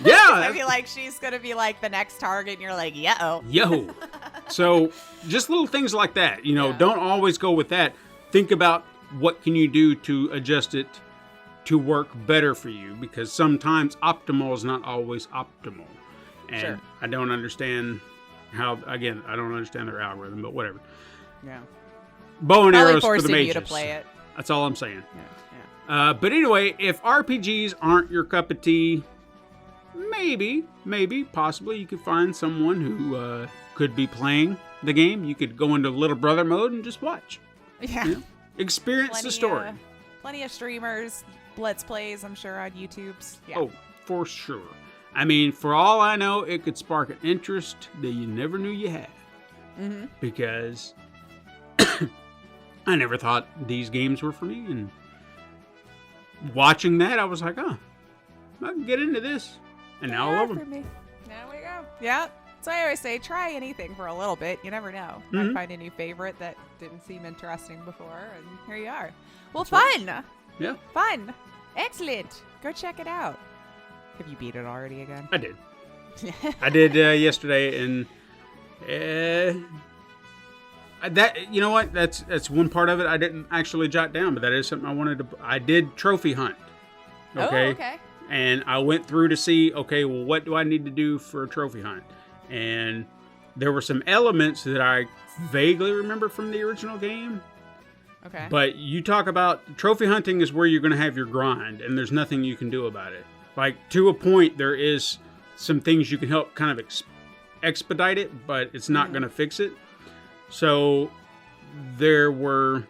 Yeah, I feel like she's gonna be like the next target, and you're like, yo. So just little things like that. You know, don't always go with that. Think about what can you do to adjust it to work better for you, because sometimes optimal is not always optimal. And I don't understand how. Again, I don't understand their algorithm, but whatever. Yeah. Bow and arrows for the mages. You to play it. That's all I'm saying. But anyway, if RPGs aren't your cup of tea, possibly you could find someone who could be playing the game. You could go into little brother mode and just watch. Yeah. You know, experience the story. Plenty of streamers, Let's Plays, I'm sure, on YouTube's. Yeah. Oh, for sure. I mean, for all I know, it could spark an interest that you never knew you had. Mm-hmm. Because I never thought these games were for me, and watching that, I was like, I can get into this. And now I love them. There we go. Yeah. So I always say, try anything for a little bit. You never know. You might find a new favorite that didn't seem interesting before, and here you are. Well, That's fun. Right. Yeah. Fun. Excellent. Go check it out. Have you beat it already again? I did. I did yesterday, and that, you know what? That's one part of it I didn't actually jot down, but that is something I wanted to. I did trophy hunt. Okay. Oh, okay. And I went through to see, okay, well, what do I need to do for a trophy hunt? And there were some elements that I vaguely remember from the original game. Okay. But you talk about trophy hunting is where you're going to have your grind, and there's nothing you can do about it. Like, to a point, there is some things you can help kind of expedite it, but it's not going to fix it. So there were,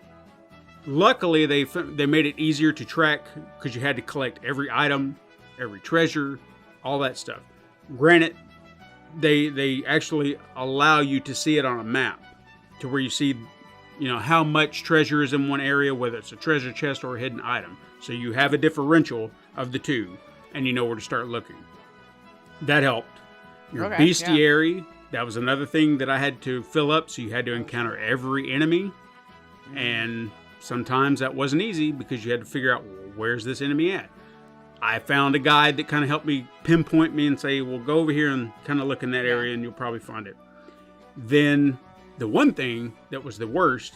luckily they made it easier to track, because you had to collect every item, every treasure, all that stuff. Granted, they actually allow you to see it on a map, to where you see, you know, how much treasure is in one area, whether it's a treasure chest or a hidden item. So you have a differential of the two, and you know where to start looking. That helped. Your bestiary, that was another thing that I had to fill up, so you had to encounter every enemy. And sometimes that wasn't easy because you had to figure out, where's this enemy at? I found a guide that kind of helped me pinpoint me and say, well, go over here and kind of look in that area and you'll probably find it. Then the one thing that was the worst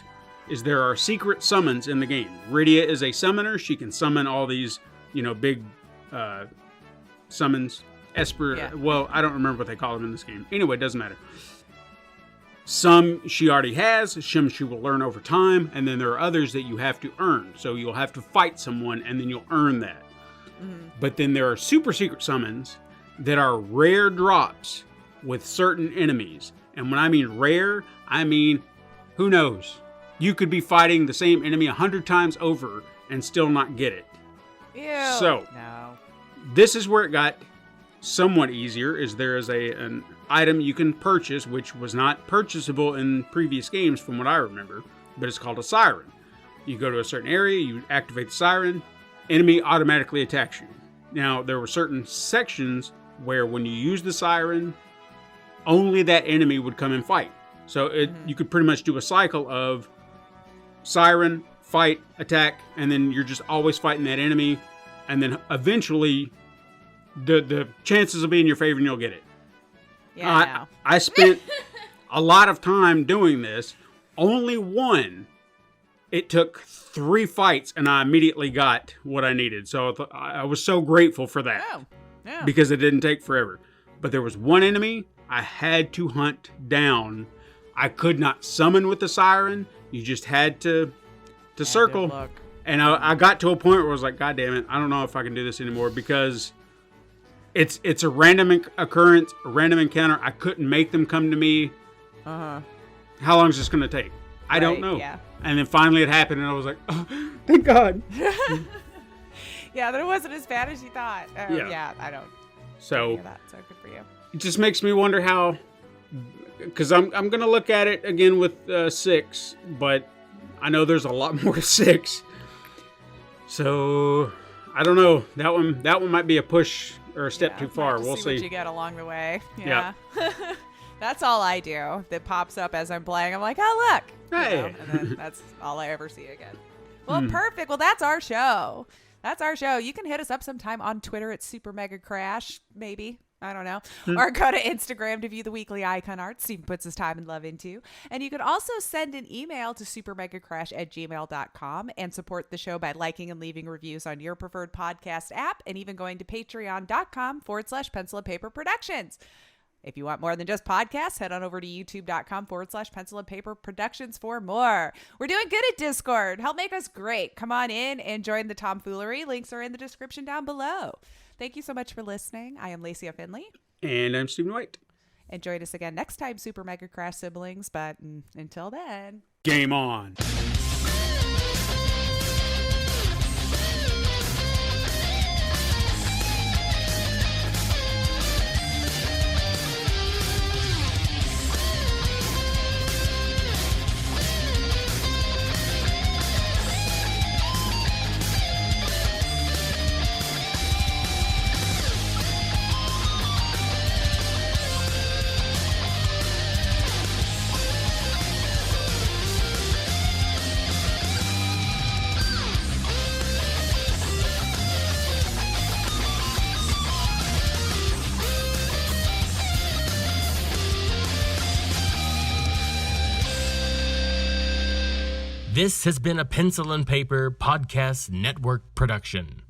is there are secret summons in the game. Rydia is a summoner. She can summon all these, big summons. Esper, well, I don't remember what they call them in this game. Anyway, it doesn't matter. Some she already has, some she will learn over time, and then there are others that you have to earn. So you'll have to fight someone, and then you'll earn that. But then there are super secret summons that are rare drops with certain enemies. And when I mean rare, I mean, who knows? You could be fighting the same enemy 100 times over and still not get it. Ew. So, this is where it got somewhat easier, is there is an item you can purchase, which was not purchasable in previous games from what I remember, but it's called a siren. You go to a certain area, you activate the siren, enemy automatically attacks you. Now, there were certain sections where when you use the siren, only that enemy would come and fight. So you could pretty much do a cycle of siren, fight, attack, and then you're just always fighting that enemy, and then eventually the chances will be in your favor and you'll get it. Yeah, I spent a lot of time doing this. Only one. It took 3 fights and I immediately got what I needed. So I was so grateful for that. Oh, yeah. Because it didn't take forever. But there was one enemy I had to hunt down. I could not summon with the siren. You just had to circle. And I got to a point where I was like, God damn it, I don't know if I can do this anymore because it's a random occurrence, a random encounter. I couldn't make them come to me. How long is this going to take? I don't know. Yeah. And then finally it happened, and I was like, oh, thank God. Yeah, that it wasn't as bad as you thought. Yeah, I don't. So That, so good for you. It just makes me wonder how, because I'm going to look at it again with 6, but I know there's a lot more to 6. So I don't know. That one might be a push or a step too far. We'll see what you get along the way. Yeah. That's all I do. That pops up as I'm playing. I'm like, oh, look. Hey. And then that's all I ever see again. Well, perfect. Well, that's our show. You can hit us up sometime on Twitter at Super Mega Crash, maybe. I don't know. Or go to Instagram to view the weekly icon art Stephen puts his time and love into. And you can also send an email to supermegacrash@gmail.com and support the show by liking and leaving reviews on your preferred podcast app and even going to patreon.com/Pencil and Paper Productions. If you want more than just podcasts, head on over to youtube.com/Pencil and Paper Productions for more. We're doing good at Discord. Help make us great. Come on in and join the tomfoolery. Links are in the description down below. Thank you so much for listening. I am Lacey Finley. And I'm Stephen White. And join us again next time, Super Mega Crash siblings. But until then, game on. This has been a Pencil and Paper Podcast Network production.